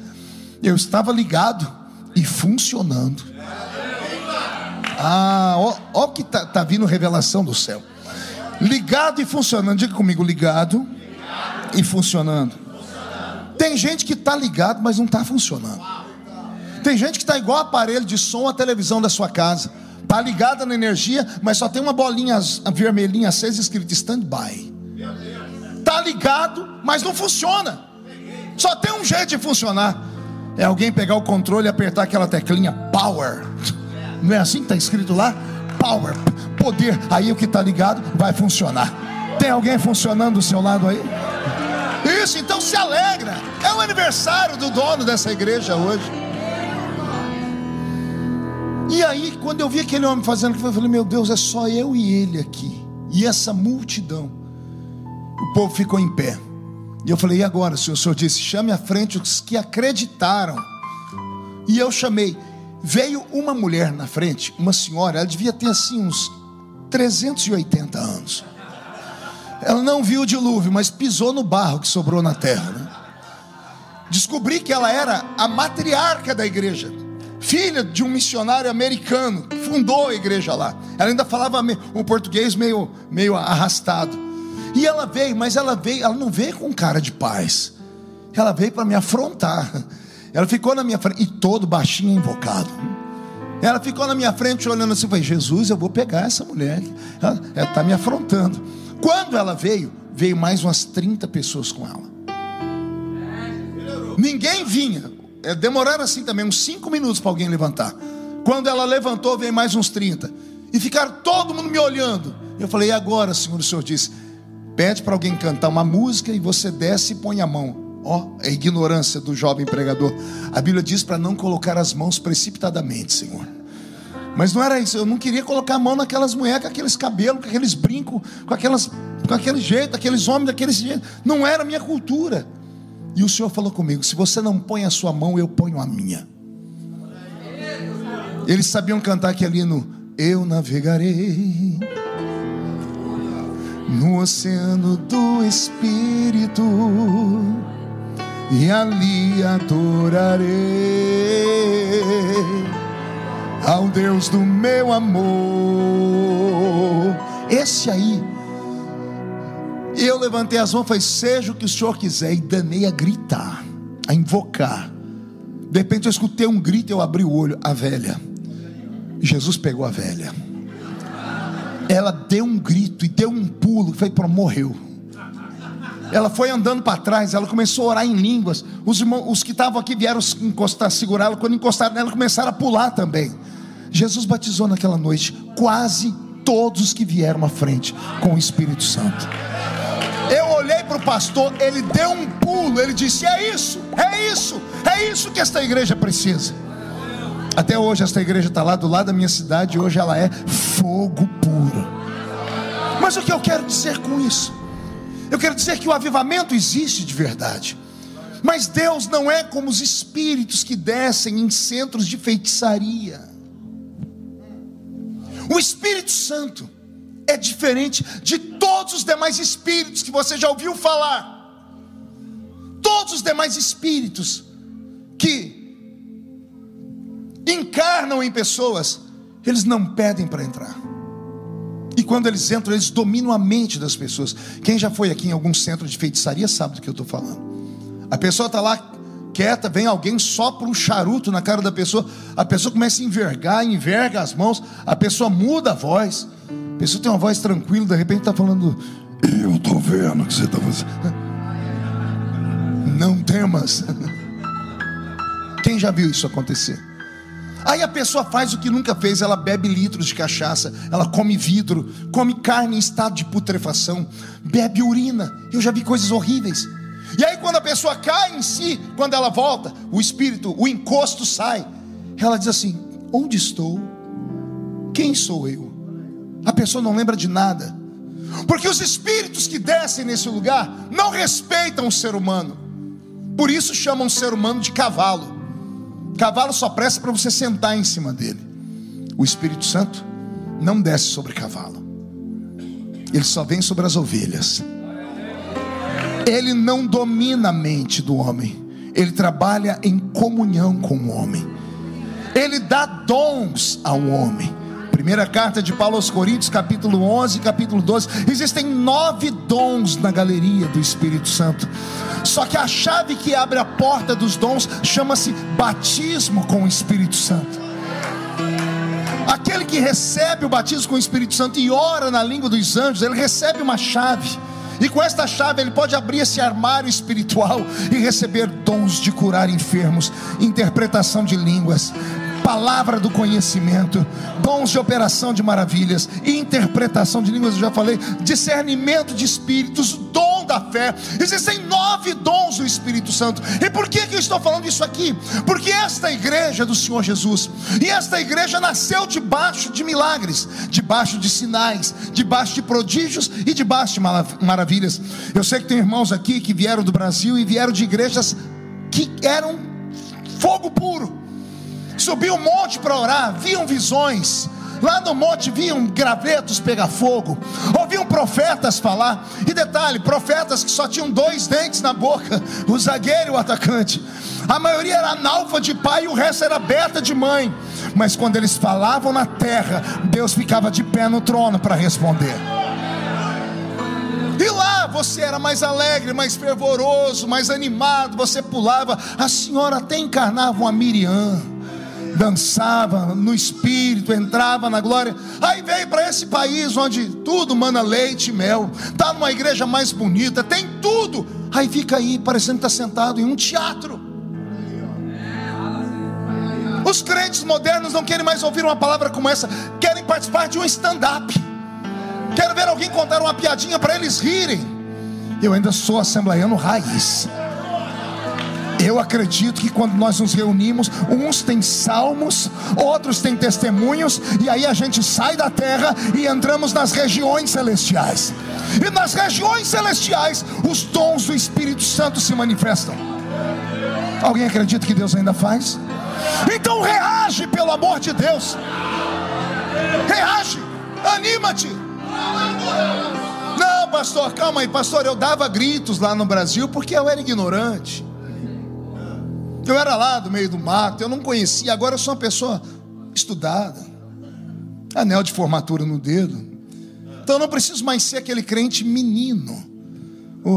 Eu estava ligado e funcionando. Ah, ó que tá vindo revelação do céu. Ligado e funcionando. Diga comigo, ligado e funcionando. Tem gente que está ligado, mas não está funcionando. Tem gente que está igual aparelho de som à televisão da sua casa. Está ligada na energia, mas só tem uma bolinha vermelhinha acesa escrito stand-by. Está ligado, mas não funciona. Só tem um jeito de funcionar. É alguém pegar o controle e apertar aquela teclinha power. Não é assim que está escrito lá? Power, poder. Aí o que está ligado vai funcionar. Tem alguém funcionando do seu lado aí? Isso, então se alegra. É o aniversário do dono dessa igreja hoje. E aí, quando eu vi aquele homem fazendo aquilo, eu falei, meu Deus, é só eu e ele aqui. E essa multidão. O povo ficou em pé. E eu falei, e agora, Senhor? O Senhor disse, chame à frente os que acreditaram. E eu chamei. Veio uma mulher na frente, uma senhora, ela devia ter assim uns 380 anos. Ela não viu o dilúvio, mas pisou no barro que sobrou na terra, né? Descobri que ela era a matriarca da igreja, filha de um missionário americano que fundou a igreja lá. Ela ainda falava um português meio arrastado. E ela veio, mas ela não veio com cara de paz. Ela veio para me afrontar. Ela ficou na minha frente, e todo baixinho invocado. Ela ficou na minha frente olhando assim, falei, Jesus, eu vou pegar essa mulher. Ela está me afrontando. Quando ela veio mais umas 30 pessoas com ela. Ninguém vinha. Demoraram assim também uns 5 minutos para alguém levantar. Quando ela levantou, veio mais uns 30. E ficaram todo mundo me olhando. Eu falei, e agora, Senhor? O Senhor disse, pede para alguém cantar uma música e você desce e põe a mão. Ó, a ignorância do jovem pregador. A Bíblia diz para não colocar as mãos precipitadamente, Senhor. Mas não era isso. Eu não queria colocar a mão naquelas mulheres com aqueles cabelos, com aqueles brincos, com aquele jeito, aqueles homens daquele jeito. Não era a minha cultura. E o Senhor falou comigo, se você não põe a sua mão, eu ponho a minha. Eles sabiam cantar aqui ali no eu navegarei no oceano do Espírito e ali adorarei ao Deus do meu amor. Esse aí, eu levantei as mãos e falei, seja o que o Senhor quiser, e danei a gritar, a invocar. De repente eu escutei um grito, eu abri o olho, a velha. Jesus pegou a velha. Ela deu um grito e deu um pulo, foi para morreu. Ela foi andando para trás, ela começou a orar em línguas. Os que estavam aqui vieram encostar, segurar ela. Quando encostaram nela, começaram a pular também. Jesus batizou naquela noite quase todos que vieram à frente com o Espírito Santo. Eu olhei para o pastor, ele deu um pulo, ele disse: é isso que esta igreja precisa. Até hoje esta igreja está lá do lado da minha cidade, e hoje ela é fogo puro. Mas o que eu quero dizer com isso? Eu quero dizer que o avivamento existe de verdade, mas Deus não é como os espíritos que descem em centros de feitiçaria. O Espírito Santo é diferente de todos os demais espíritos que você já ouviu falar. Todos os demais espíritos que encarnam em pessoas, eles não pedem para entrar. E quando eles entram, eles dominam a mente das pessoas. Quem já foi aqui em algum centro de feitiçaria sabe do que eu estou falando. A pessoa está lá quieta, vem alguém, sopra um charuto na cara da pessoa, a pessoa começa a enverga as mãos, a pessoa muda a voz. A pessoa tem uma voz tranquila, de repente está falando: eu estou vendo o que você está fazendo. Não temas. Quem já viu isso acontecer? Aí a pessoa faz o que nunca fez, ela bebe litros de cachaça, ela come vidro, come carne em estado de putrefação, bebe urina. Eu já vi coisas horríveis. E aí quando a pessoa cai em si, quando ela volta, o espírito, o encosto sai. Ela diz assim: onde estou? Quem sou eu? A pessoa não lembra de nada, porque os espíritos que descem nesse lugar não respeitam o ser humano. Por isso chamam o ser humano de cavalo. Cavalo só presta para você sentar em cima dele. O Espírito Santo não desce sobre cavalo, ele só vem sobre as ovelhas. Ele não domina a mente do homem, ele trabalha em comunhão com o homem. Ele dá dons ao homem. Primeira carta de Paulo aos Coríntios, capítulo 11, capítulo 12. Existem 9 dons na galeria do Espírito Santo. Só que a chave que abre a porta dos dons chama-se batismo com o Espírito Santo. Aquele que recebe o batismo com o Espírito Santo e ora na língua dos anjos, ele recebe uma chave. E com esta chave ele pode abrir esse armário espiritual e receber dons de curar enfermos, interpretação de línguas, palavra do conhecimento, dons de operação de maravilhas, interpretação de línguas, eu já falei, discernimento de espíritos, dom da fé. Existem 9 dons do Espírito Santo. E por que eu estou falando isso aqui? Porque esta igreja do Senhor Jesus, e esta igreja nasceu debaixo de milagres, debaixo de sinais, debaixo de prodígios e debaixo de maravilhas. Eu sei que tem irmãos aqui que vieram do Brasil e vieram de igrejas que eram fogo puro. Subiam um monte para orar, viam visões. Lá no monte viam gravetos pegar fogo, ouviam profetas falar. E detalhe, profetas que só tinham 2 dentes na boca, o zagueiro e o atacante. A maioria era analfa de pai e o resto era beta de mãe. Mas quando eles falavam na terra, Deus ficava de pé no trono para responder. E lá você era mais alegre, mais fervoroso, mais animado, você pulava. A senhora até encarnava uma Miriam, dançava no espírito, entrava na glória. Aí veio para esse país onde tudo mana leite e mel, está numa igreja mais bonita, tem tudo. Aí fica aí parecendo que está sentado em um teatro. Os crentes modernos não querem mais ouvir uma palavra como essa, querem participar de um stand-up. Quero ver alguém contar uma piadinha para eles rirem. Eu ainda sou assembleiano raiz. Eu acredito que quando nós nos reunimos, uns têm salmos, outros têm testemunhos, e aí a gente sai da terra e entramos nas regiões celestiais. E nas regiões celestiais, os dons do Espírito Santo se manifestam. Alguém acredita que Deus ainda faz? Então reage, pelo amor de Deus. Reage, anima-te. Não, pastor, calma aí, pastor. Eu dava gritos lá no Brasil porque eu era ignorante. Eu era lá do meio do mato, eu não conhecia. Agora eu sou uma pessoa estudada, anel de formatura no dedo. Então eu não preciso mais ser aquele crente menino.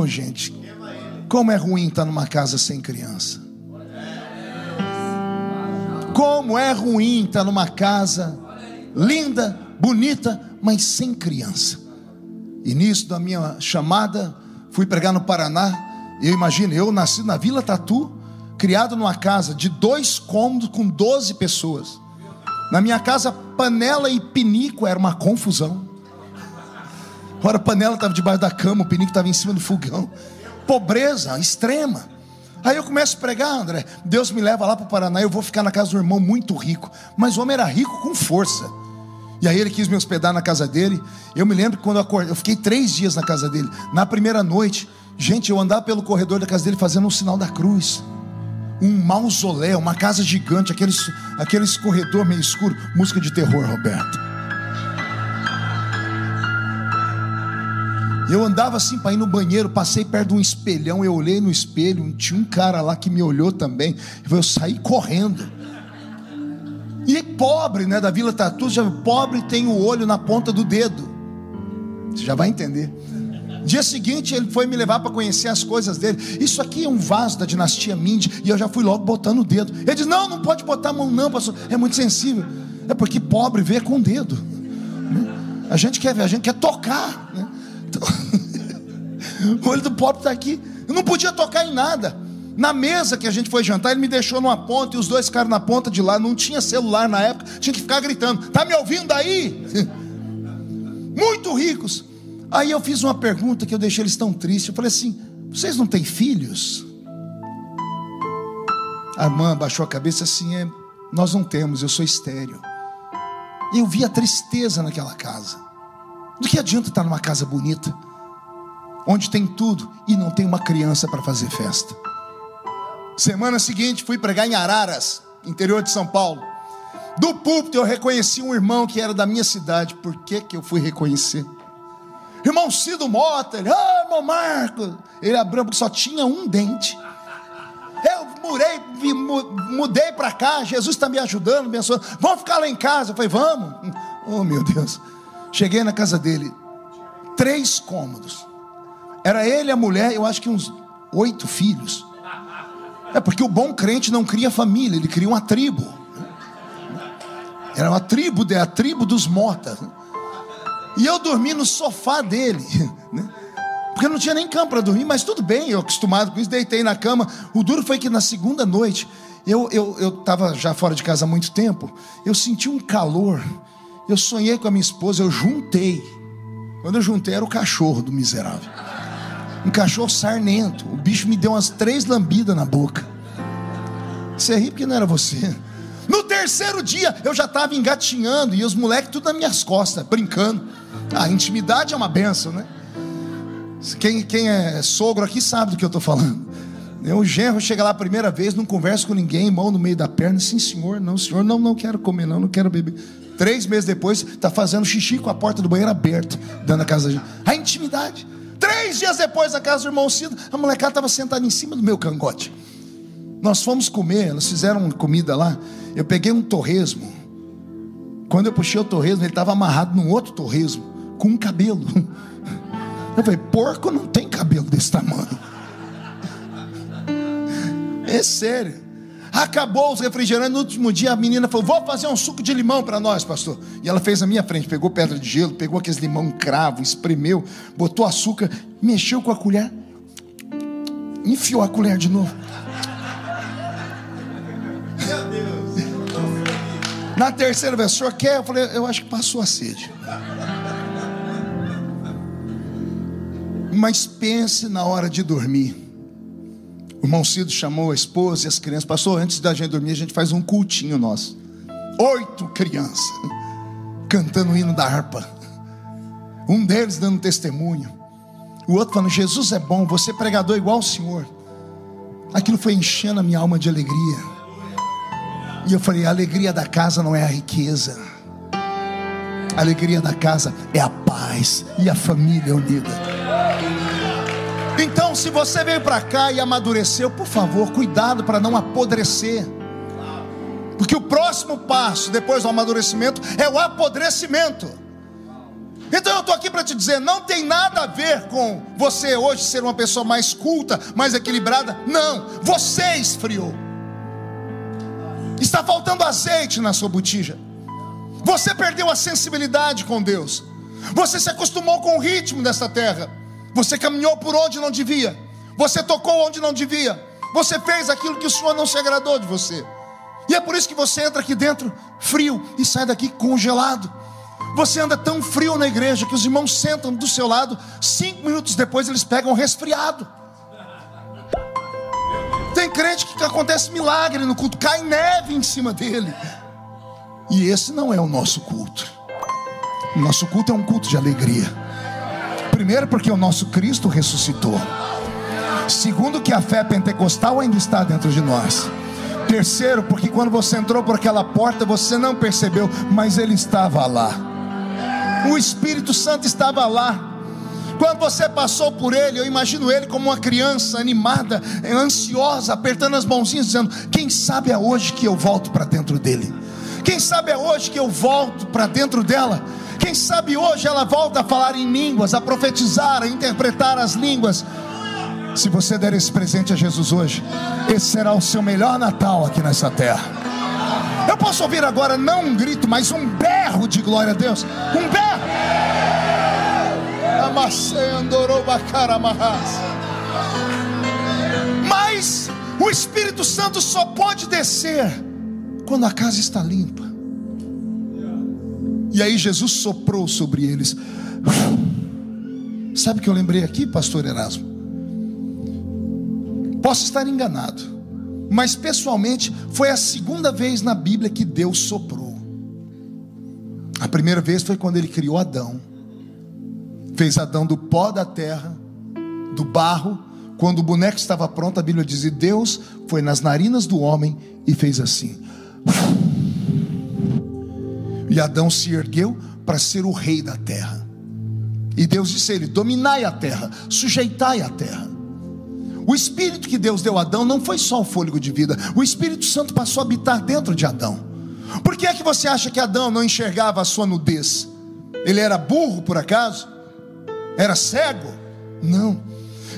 Gente, como é ruim estar numa casa sem criança. Como é ruim estar numa casa linda, bonita, mas sem criança. Início da minha chamada, fui pregar no Paraná. Eu imagino, eu nasci na Vila Tatu, criado numa casa de 2 cômodos com 12 pessoas. Na minha casa, panela e pinico era uma confusão. Ora, a panela estava debaixo da cama, o pinico estava em cima do fogão. Pobreza extrema. Aí eu começo a pregar, André, Deus me leva lá para o Paraná, eu vou ficar na casa do irmão muito rico. Mas o homem era rico com força. E aí ele quis me hospedar na casa dele. Eu me lembro que quando eu acordei, eu fiquei 3 dias na casa dele. Na primeira noite, gente, eu andava pelo corredor da casa dele fazendo um sinal da cruz. Um mausoléu, uma casa gigante, aqueles corredor meio escuro. Música de terror, Roberto. Eu andava assim para ir no banheiro, passei perto de um espelhão, eu olhei no espelho, tinha um cara lá que me olhou também. Eu saí correndo. E pobre, né, da Vila Tatu, pobre tem o olho na ponta do dedo. Você já vai entender. Dia seguinte ele foi me levar para conhecer as coisas dele. Isso aqui é um vaso da dinastia Mindi. E eu já fui logo botando o dedo. Ele disse, não pode botar a mão não, pastor, é muito sensível. É porque pobre vê com o dedo. A gente quer ver, a gente quer tocar, né? O olho do pobre está aqui. Eu não podia tocar em nada. Na mesa que a gente foi jantar, ele me deixou numa ponta e os 2 ficaram na ponta de lá. Não tinha celular na época, tinha que ficar gritando, tá me ouvindo aí? Muito ricos. Aí eu fiz uma pergunta que eu deixei eles tão tristes. Eu falei assim, vocês não têm filhos? A irmã baixou a cabeça assim, nós não temos, eu sou estéril. E eu vi a tristeza naquela casa. Do que adianta estar numa casa bonita, onde tem tudo e não tem uma criança para fazer festa? Semana seguinte fui pregar em Araras, interior de São Paulo. Do púlpito eu reconheci um irmão que era da minha cidade. Por que eu fui reconhecer? Irmão Cido Mota. Ele, irmão Marco. Ele abriu porque só tinha um dente. Eu mudei para cá, Jesus está me ajudando, abençoando. Vamos ficar lá em casa? Eu falei, vamos. Oh meu Deus. Cheguei na casa dele, 3 cômodos. Era ele, a mulher, eu acho que uns 8 filhos. É porque o bom crente não cria família, ele cria uma tribo. Era a tribo dos Mota. E eu dormi no sofá dele, né? Porque não tinha nem cama para dormir, mas tudo bem, eu acostumado com isso, deitei na cama. O duro foi que na segunda noite, eu estava já fora de casa há muito tempo, eu senti um calor. Eu sonhei com a minha esposa, eu juntei. Quando eu juntei era o cachorro do miserável. Um cachorro sarnento. O bicho me deu umas 3 lambidas na boca. Você ri porque não era você. No 3º dia eu já estava engatinhando e os moleques tudo nas minhas costas, brincando. A intimidade é uma benção, né? Quem é sogro aqui sabe do que eu estou falando. O genro chega lá a primeira vez, não conversa com ninguém, mão no meio da perna. Sim senhor, não quero comer, não quero beber. 3 meses depois, está fazendo xixi com a porta do banheiro aberta, dando a casa da gente. A intimidade. 3 dias depois, na casa do irmão Cido, a molecada estava sentada em cima do meu cangote. Nós fomos comer, elas fizeram comida lá. Eu peguei um torresmo. Quando eu puxei o torresmo, ele estava amarrado num outro torresmo, com um cabelo. Eu falei, porco não tem cabelo desse tamanho. É sério. Acabou os refrigerantes. No último dia a menina falou, vou fazer um suco de limão para nós, pastor. E ela fez na minha frente, pegou pedra de gelo, pegou aqueles limão cravo, espremeu, botou açúcar, mexeu com a colher, enfiou a colher de novo. Meu Deus. Na terceira vez, o senhor quer? Eu falei, eu acho que passou a sede. Mas pense na hora de dormir. O irmão Cido chamou a esposa e as crianças. Pastor, antes da gente dormir, a gente faz um cultinho nosso. 8 crianças cantando o hino da harpa. Um deles dando testemunho, o outro falando, Jesus é bom, você é pregador igual o Senhor. Aquilo foi enchendo a minha alma de alegria. E eu falei, a alegria da casa não é a riqueza. A alegria da casa é a paz e a família unida. Então, se você veio para cá e amadureceu, por favor, cuidado para não apodrecer. Porque o próximo passo, depois do amadurecimento, é o apodrecimento. Então eu estou aqui para te dizer, não tem nada a ver com você hoje ser uma pessoa mais culta, mais equilibrada. Não, você esfriou. Está faltando azeite na sua botija. Você perdeu a sensibilidade com Deus. Você se acostumou com o ritmo dessa terra. Você caminhou por onde não devia. Você tocou onde não devia. Você fez aquilo que o Senhor não se agradou de você. E é por isso que você entra aqui dentro frio e sai daqui congelado. Você anda tão frio na igreja que os irmãos sentam do seu lado, 5 minutos depois eles pegam resfriado. Tem crente que acontece milagre no culto, cai neve em cima dele. E esse não é o nosso culto. O nosso culto é um culto de alegria. Primeiro, porque o nosso Cristo ressuscitou. Segundo, que a fé pentecostal ainda está dentro de nós. Terceiro, porque quando você entrou por aquela porta, você não percebeu, mas Ele estava lá. O Espírito Santo estava lá. Quando você passou por Ele, eu imagino Ele como uma criança animada, ansiosa, apertando as mãozinhas, dizendo: quem sabe é hoje que eu volto para dentro dele. Quem sabe é hoje que eu volto para dentro dela. Quem sabe hoje ela volta a falar em línguas, a profetizar, a interpretar as línguas. Se você der esse presente a Jesus hoje, esse será o seu melhor Natal aqui nessa terra. Eu posso ouvir agora não um grito, mas um berro de glória a Deus. Um berro. Mas o Espírito Santo só pode descer quando a casa está limpa. E aí Jesus soprou sobre eles. Sabe o que eu lembrei aqui, pastor Erasmo? Posso estar enganado, mas pessoalmente foi a segunda vez na Bíblia que Deus soprou. A primeira vez foi quando Ele criou Adão. Fez Adão do pó da terra, do barro. Quando o boneco estava pronto, a Bíblia diz: e Deus foi nas narinas do homem e fez assim. E Adão se ergueu para ser o rei da terra. E Deus disse a ele: dominai a terra, sujeitai a terra. O Espírito que Deus deu a Adão não foi só o fôlego de vida. O Espírito Santo passou a habitar dentro de Adão. Por que é que você acha que Adão não enxergava a sua nudez? Ele era burro por acaso? Era cego? Não.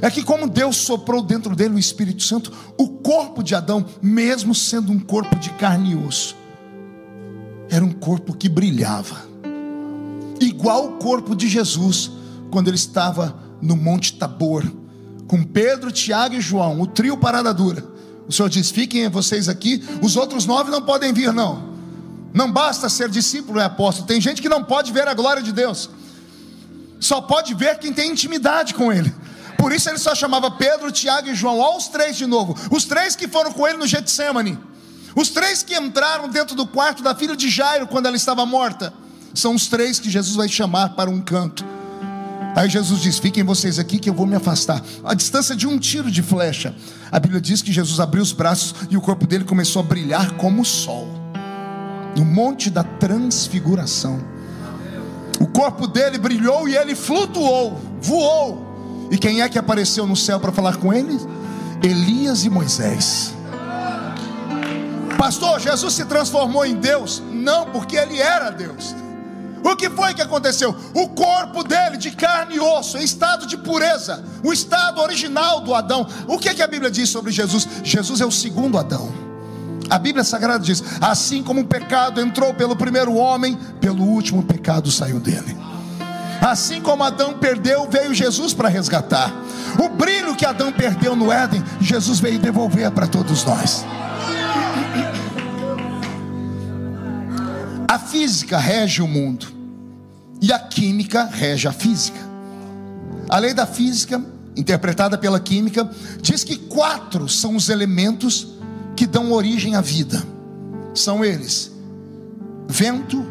É que como Deus soprou dentro dele o Espírito Santo, o corpo de Adão, mesmo sendo um corpo de carne e osso, era um corpo que brilhava, igual o corpo de Jesus, quando ele estava no Monte Tabor, com Pedro, Tiago e João, o trio parada dura. O Senhor diz: fiquem vocês aqui, os outros 9 não podem vir não. Não basta ser discípulo e apóstolo, tem gente que não pode ver a glória de Deus, só pode ver quem tem intimidade com Ele. Por isso ele só chamava Pedro, Tiago e João. Olha os 3 de novo, os 3 que foram com ele no Getsemane, os 3 que entraram dentro do quarto da filha de Jairo quando ela estava morta. São os 3 que Jesus vai chamar para um canto. Aí Jesus diz: fiquem vocês aqui que eu vou me afastar. A distância de um tiro de flecha. A Bíblia diz que Jesus abriu os braços e o corpo dele começou a brilhar como o sol, no monte da transfiguração. O corpo dele brilhou e ele flutuou, voou. E quem é que apareceu no céu para falar com ele? Elias e Moisés. Pastor, Jesus se transformou em Deus? Não, porque ele era Deus. O que foi que aconteceu? O corpo dele, de carne e osso, em estado de pureza, o estado original do Adão. O que é que a Bíblia diz sobre Jesus? Jesus é o segundo Adão. A Bíblia Sagrada diz: assim como o pecado entrou pelo primeiro homem, pelo último pecado saiu dele. Assim como Adão perdeu, veio Jesus para resgatar. O brilho que Adão perdeu no Éden, Jesus veio devolver para todos nós. A física rege o mundo e a química rege a física. A lei da física, interpretada pela química, diz que 4 são os elementos que dão origem à vida. São eles: vento,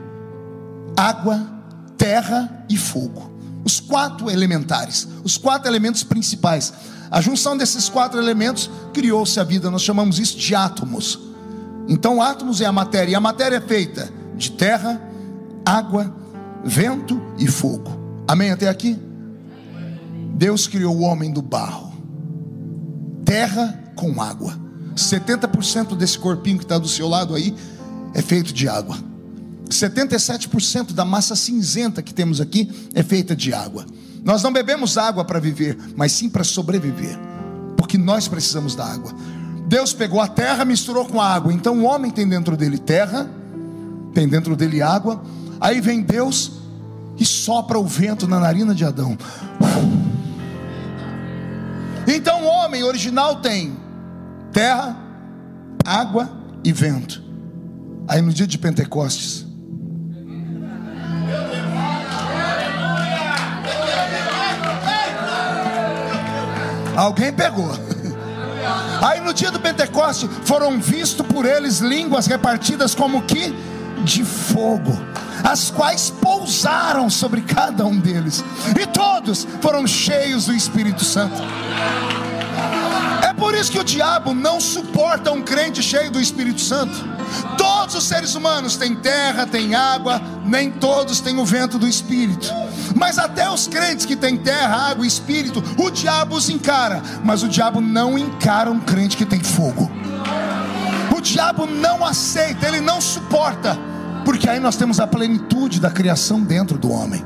água, terra e fogo. Os 4 elementares, os 4 elementos principais. A junção desses 4 elementos criou-se a vida. Nós chamamos isso de átomos. Então átomos é a matéria, e a matéria é feita de terra, água, vento e fogo. Amém até aqui? Deus criou o homem do barro, terra com água. 70% desse corpinho que está do seu lado aí é feito de água. 77% da massa cinzenta que temos aqui é feita de água. Nós não bebemos água para viver, mas sim para sobreviver, porque nós precisamos da água. Deus pegou a terra, misturou com a água. Então o homem tem dentro dele terra, tem dentro dele água. Aí vem Deus e sopra o vento na narina de Adão. Então o homem original tem terra, água e vento. Aí no dia de Pentecostes, alguém pegou. Aí no dia do Pentecoste foram vistos por eles línguas repartidas como que de fogo, as quais pousaram sobre cada um deles, e todos foram cheios do Espírito Santo. É por isso que o diabo não suporta um crente cheio do Espírito Santo. Todos os seres humanos têm terra, têm água, nem todos têm o vento do Espírito. Mas até os crentes que têm terra, água e Espírito, o diabo os encara. Mas o diabo não encara um crente que tem fogo. O diabo não aceita, ele não suporta. Porque aí nós temos a plenitude da criação dentro do homem.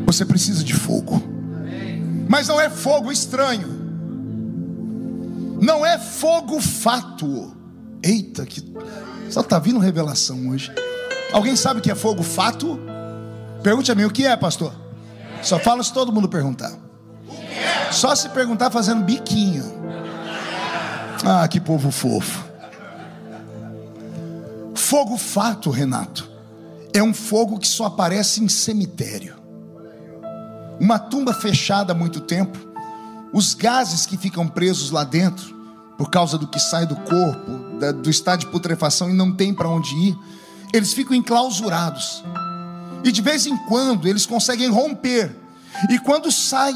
Você precisa de fogo. Mas não é fogo estranho. Não é fogo fátuo. Eita, que só está vindo revelação hoje. Alguém sabe o que é fogo fátuo? Pergunte a mim, o que é, pastor? Só fala se todo mundo perguntar. Só se perguntar fazendo biquinho. Ah, que povo fofo. Fogo fátuo, Renato, é um fogo que só aparece em cemitério. Uma tumba fechada há muito tempo, os gases que ficam presos lá dentro, por causa do que sai do corpo, do estado de putrefação, e não tem para onde ir, eles ficam enclausurados. E de vez em quando eles conseguem romper. E quando sai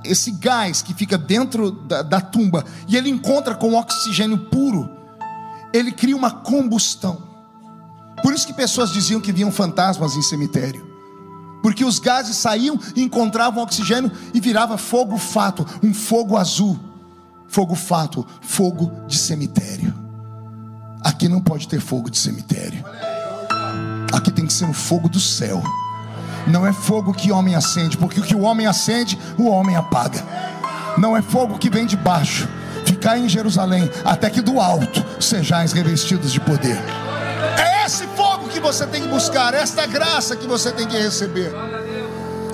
esse gás que fica dentro da tumba, e ele encontra com oxigênio puro, ele cria uma combustão. Por isso que pessoas diziam que viam fantasmas em cemitério, porque os gases saíam e encontravam oxigênio e virava fogo fátuo, um fogo azul. Fogo fátuo, fogo de cemitério. Aqui não pode ter fogo de cemitério. Aqui tem que ser um fogo do céu. Não é fogo que o homem acende, porque o que o homem acende, o homem apaga. Não é fogo que vem de baixo. Ficai em Jerusalém, até que do alto sejais revestidos de poder. É esse fogo que você tem que buscar, esta graça que você tem que receber.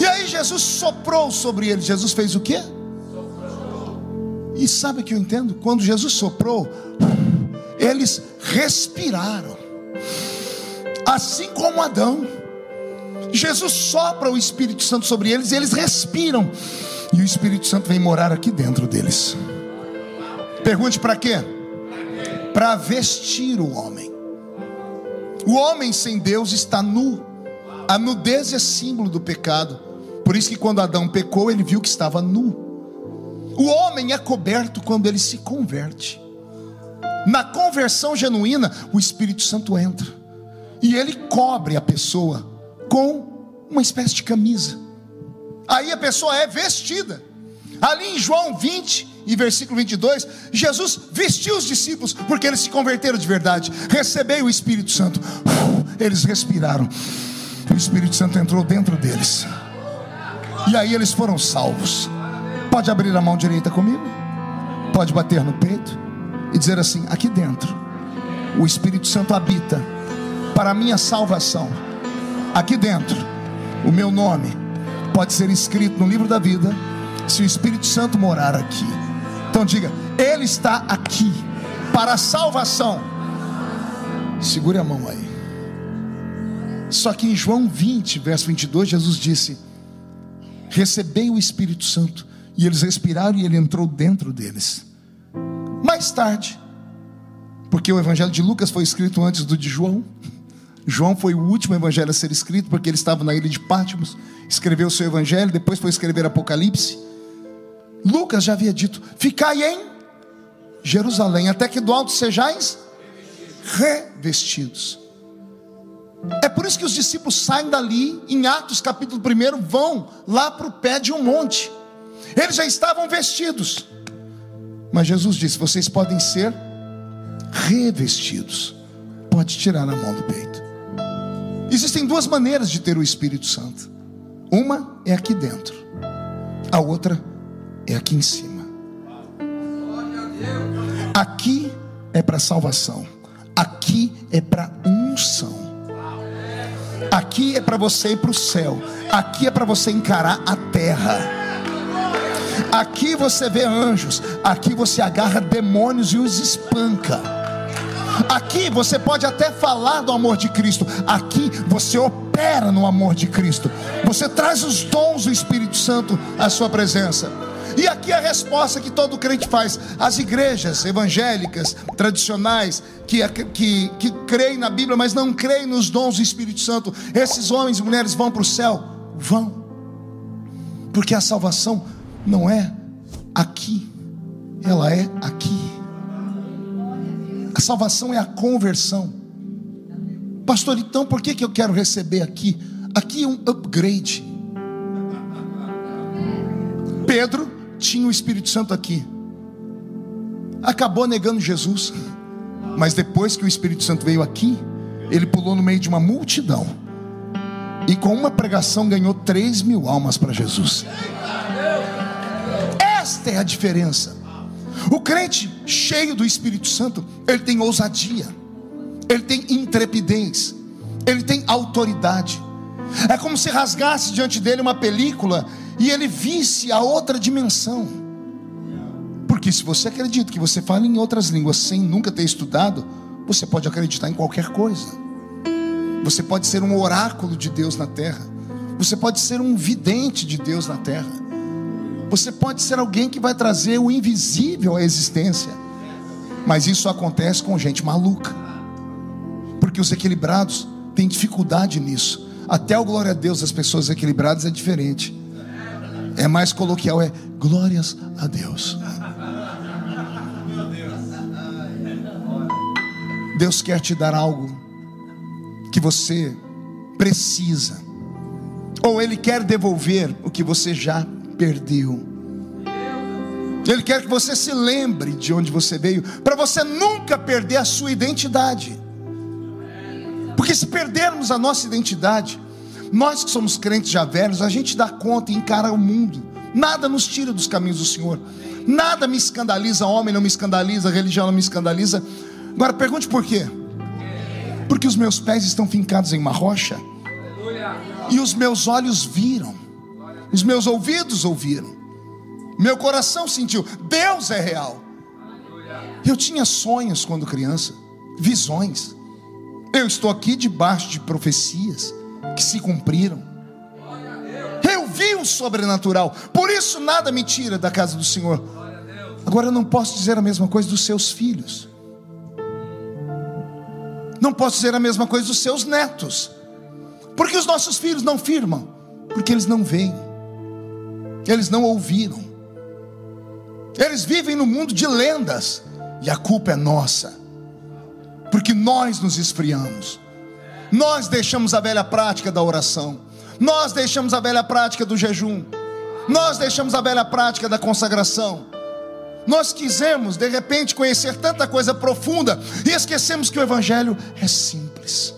E aí Jesus soprou sobre eles. Jesus fez o quê? E sabe o que eu entendo? Quando Jesus soprou, eles respiraram. Assim como Adão, Jesus sopra o Espírito Santo sobre eles e eles respiram. E o Espírito Santo vem morar aqui dentro deles. Pergunte para quê? Para vestir o homem. O homem sem Deus está nu. A nudez é símbolo do pecado. Por isso que quando Adão pecou, ele viu que estava nu. O homem é coberto quando ele se converte. Na conversão genuína, o Espírito Santo entra e ele cobre a pessoa com uma espécie de camisa. Aí a pessoa é vestida. Ali em João 20 e versículo 22, Jesus vestiu os discípulos porque eles se converteram de verdade. Recebei o Espírito Santo. Eles respiraram. O Espírito Santo entrou dentro deles. E aí eles foram salvos. Pode abrir a mão direita comigo? Pode bater no peito e dizer assim: aqui dentro o Espírito Santo habita para a minha salvação. Aqui dentro o meu nome pode ser escrito no livro da vida, se o Espírito Santo morar aqui. Então diga: Ele está aqui para a salvação. Segure a mão aí. Só que em João 20, verso 22, Jesus disse: recebei o Espírito Santo. E eles respiraram e ele entrou dentro deles. Mais tarde, porque o evangelho de Lucas foi escrito antes do de João. João foi o último evangelho a ser escrito, porque ele estava na ilha de Patmos, escreveu o seu evangelho, depois foi escrever Apocalipse. Lucas já havia dito: ficai em Jerusalém, até que do alto sejais revestidos. É por isso que os discípulos saem dali, em Atos capítulo 1, vão lá para o pé de um monte. Eles já estavam vestidos, mas Jesus disse: vocês podem ser revestidos. Pode tirar a mão do peito. Existem duas maneiras de ter o Espírito Santo. Uma é aqui dentro, a outra é aqui em cima. Aqui é para salvação, aqui é para unção, aqui é para você ir para o céu, aqui é para você encarar a terra. Aqui você vê anjos, aqui você agarra demônios e os espanca. Aqui você pode até falar do amor de Cristo, aqui você opera no amor de Cristo, você traz os dons do Espírito Santo à sua presença. E aqui a resposta que todo crente faz. As igrejas evangélicas tradicionais que creem na Bíblia, mas não creem nos dons do Espírito Santo, esses homens e mulheres vão para o céu? Vão, porque a salvação não é aqui, ela é aqui. A salvação é a conversão. Pastor, então por que eu quero receber aqui? Aqui é um upgrade. Pedro tinha o Espírito Santo aqui, acabou negando Jesus, mas depois que o Espírito Santo veio aqui, ele pulou no meio de uma multidão e com uma pregação ganhou 3.000 almas para Jesus. Esta é a diferença. O crente cheio do Espírito Santo, ele tem ousadia, ele tem intrepidez, ele tem autoridade. É como se rasgasse diante dele uma película e ele visse a outra dimensão. Porque se você acredita que você fala em outras línguas sem nunca ter estudado, você pode acreditar em qualquer coisa. Você pode ser um oráculo de Deus na terra, você pode ser um vidente de Deus na terra, você pode ser alguém que vai trazer o invisível à existência. Mas isso acontece com gente maluca, porque os equilibrados têm dificuldade nisso. Até o glória a Deus das pessoas equilibradas é diferente, é mais coloquial, é glórias a Deus. Deus quer te dar algo que você precisa, ou Ele quer devolver o que você já perdeu. Ele quer que você se lembre de onde você veio, para você nunca perder a sua identidade. Porque se perdermos a nossa identidade, nós que somos crentes já velhos, a gente dá conta e encara o mundo. Nada nos tira dos caminhos do Senhor, nada me escandaliza, homem não me escandaliza, religião não me escandaliza. Agora pergunte por quê? Porque os meus pés estão fincados em uma rocha, e os meus olhos viram, os meus ouvidos ouviram, meu coração sentiu. Deus é real. Eu tinha sonhos quando criança, visões. Eu estou aqui debaixo de profecias que se cumpriram. Eu vi o sobrenatural. Por isso nada me tira da casa do Senhor. Agora eu não posso dizer a mesma coisa dos seus filhos, não posso dizer a mesma coisa dos seus netos, porque os nossos filhos não firmam, porque eles não veem, eles não ouviram, eles vivem no mundo de lendas. E a culpa é nossa, porque nós nos esfriamos, nós deixamos a velha prática da oração, nós deixamos a velha prática do jejum, nós deixamos a velha prática da consagração. Nós quisemos de repente conhecer tanta coisa profunda e esquecemos que o Evangelho é simples.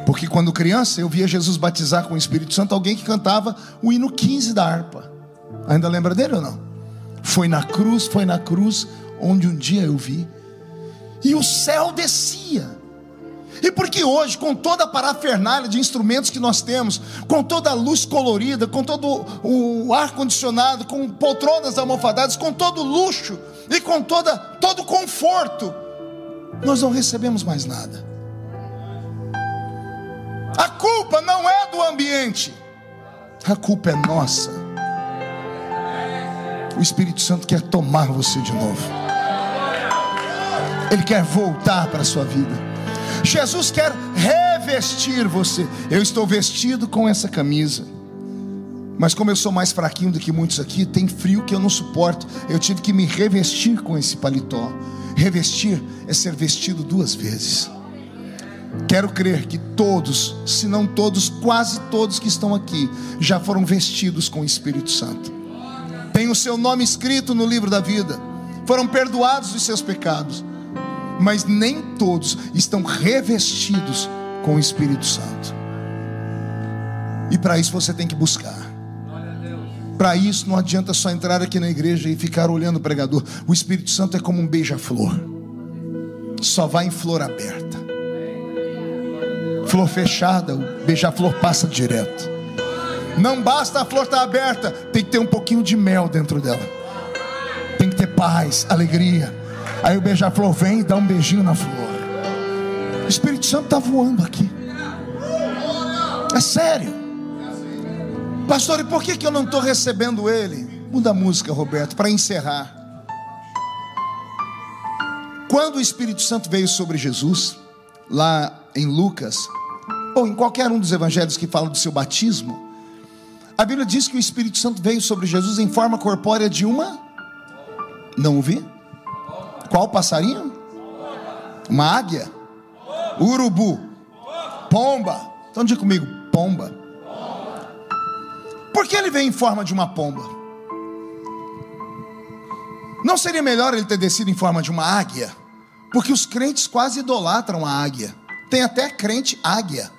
Porque quando criança eu via Jesus batizar com o Espírito Santo alguém que cantava o hino 15 da harpa. Ainda lembra dele ou não? Foi na cruz onde um dia eu vi, e o céu descia. E porque hoje, com toda a parafernália de instrumentos que nós temos, com toda a luz colorida, com todo o ar-condicionado, com poltronas almofadadas, com todo o luxo e com todo o conforto, nós não recebemos mais nada. A culpa não é do ambiente, a culpa é nossa. O Espírito Santo quer tomar você de novo, Ele quer voltar para a sua vida. Jesus quer revestir você. Eu estou vestido com essa camisa, mas como eu sou mais fraquinho do que muitos aqui, tem frio que eu não suporto, eu tive que me revestir com esse paletó. Revestir é ser vestido 2 vezes. Quero crer que todos, se não todos, quase todos que estão aqui já foram vestidos com o Espírito Santo. Tem o seu nome escrito no livro da vida, foram perdoados os seus pecados, mas nem todos estão revestidos com o Espírito Santo. E para isso você tem que buscar. Para isso não adianta só entrar aqui na igreja e ficar olhando o pregador. O Espírito Santo é como um beija-flor, só vai em flor aberta. Flor fechada, o beija-flor passa direto. Não basta a flor estar aberta, tem que ter um pouquinho de mel dentro dela. Tem que ter paz, alegria. Aí o beija-flor vem e dá um beijinho na flor. O Espírito Santo está voando aqui. É sério. Pastor, e por que eu não estou recebendo ele? Muda a música, Roberto, para encerrar. Quando o Espírito Santo veio sobre Jesus, lá em Lucas, ou em qualquer um dos evangelhos que fala do seu batismo, a Bíblia diz que o Espírito Santo veio sobre Jesus em forma corpórea de uma... Não ouvi? Qual passarinho? Uma águia? Urubu? Pomba? Então diga comigo, pomba. Por que ele veio em forma de uma pomba? Não seria melhor ele ter descido em forma de uma águia? Porque os crentes quase idolatram a águia. Tem até crente águia.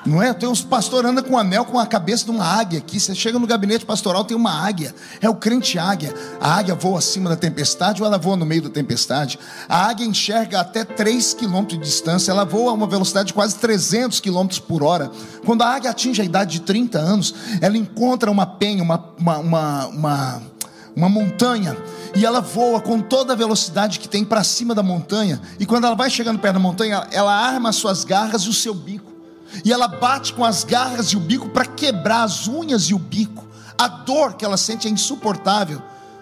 Não é? Tem uns pastores andam com um anel com a cabeça de uma águia aqui. Você chega no gabinete pastoral, tem uma águia. É o crente águia. A águia voa acima da tempestade ou ela voa no meio da tempestade? A águia enxerga até 3 km de distância. Ela voa a uma velocidade de quase 300 km por hora. Quando a águia atinge a idade de 30 anos, ela encontra uma penha, uma montanha, e ela voa com toda a velocidade que tem para cima da montanha. E quando ela vai chegando perto da montanha, ela arma as suas garras e o seu bico. E ela bate com as garras e o bico para quebrar as unhas e o bico. A dor que ela sente é insuportável.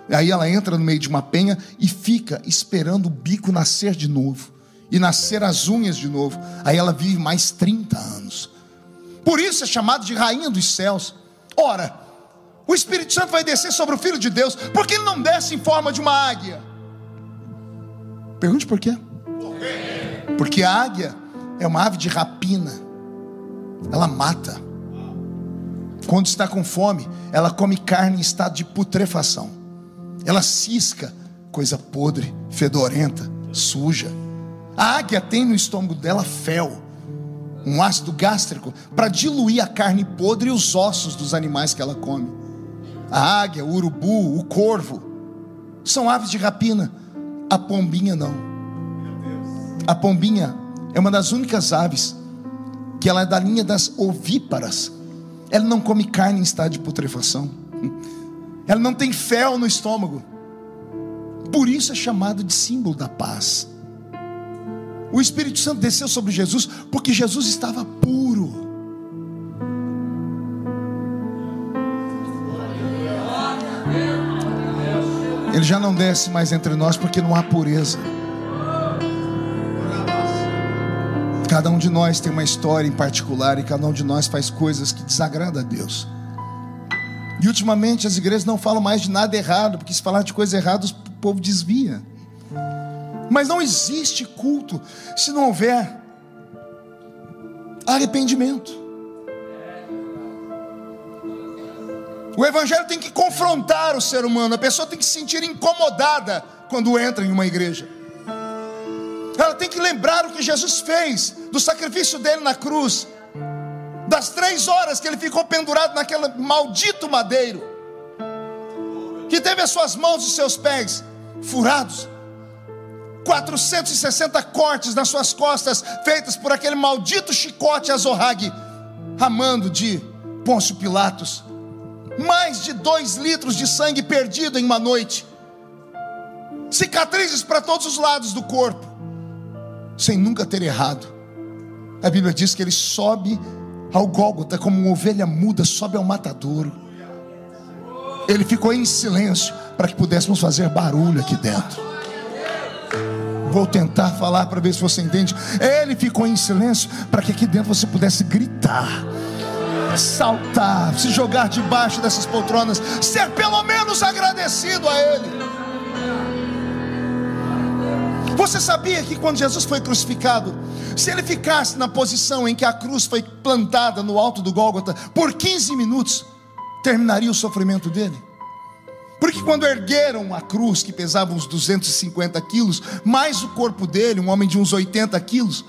Aí ela entra no meio de uma penha e fica esperando o bico nascer de novo, e nascer as unhas de novo. Aí ela vive mais 30 anos. Por isso é chamada de rainha dos céus. Ora, o Espírito Santo vai descer sobre o Filho de Deus. Por que ele não desce em forma de uma águia? Pergunte por quê? Porque a águia é uma ave de rapina. Ela mata. Quando está com fome, ela come carne em estado de putrefação. Ela cisca coisa podre, fedorenta, suja. A águia tem no estômago dela fel, um ácido gástrico, para diluir a carne podre e os ossos dos animais que ela come. A águia, o urubu, o corvo são aves de rapina. A pombinha não. A pombinha é uma das únicas aves que ela é da linha das ovíparas. Ela não come carne em estado de putrefação. Ela não tem fel no estômago. Por isso é chamado de símbolo da paz. O Espírito Santo desceu sobre Jesus porque Jesus estava puro. Ele já não desce mais entre nós porque não há pureza. Cada um de nós tem uma história em particular, e cada um de nós faz coisas que desagradam a Deus. E ultimamente as igrejas não falam mais de nada errado, porque se falar de coisa errada o povo desvia. Mas não existe culto se não houver arrependimento. O evangelho tem que confrontar o ser humano. A pessoa tem que se sentir incomodada quando entra em uma igreja. Ela tem que lembrar o que Jesus fez, do sacrifício dele na cruz, das 3 horas que ele ficou pendurado naquele maldito madeiro, que teve as suas mãos e seus pés furados, 460 cortes nas suas costas, feitas por aquele maldito chicote azorrague, ramando de Pôncio Pilatos, mais de 2 litros de sangue perdido em uma noite, cicatrizes para todos os lados do corpo, sem nunca ter errado. A Bíblia diz que ele sobe ao Gólgota como uma ovelha muda sobe ao matadouro. Ele ficou em silêncio para que pudéssemos fazer barulho aqui dentro. Vou tentar falar para ver se você entende. Ele ficou em silêncio para que aqui dentro você pudesse gritar, saltar, se jogar debaixo dessas poltronas, ser pelo menos agradecido a Ele. Você sabia que quando Jesus foi crucificado, se ele ficasse na posição em que a cruz foi plantada no alto do Gólgota por 15 minutos, terminaria o sofrimento dele? Porque quando ergueram a cruz, que pesava uns 250 quilos, mais o corpo dele, um homem de uns 80 quilos,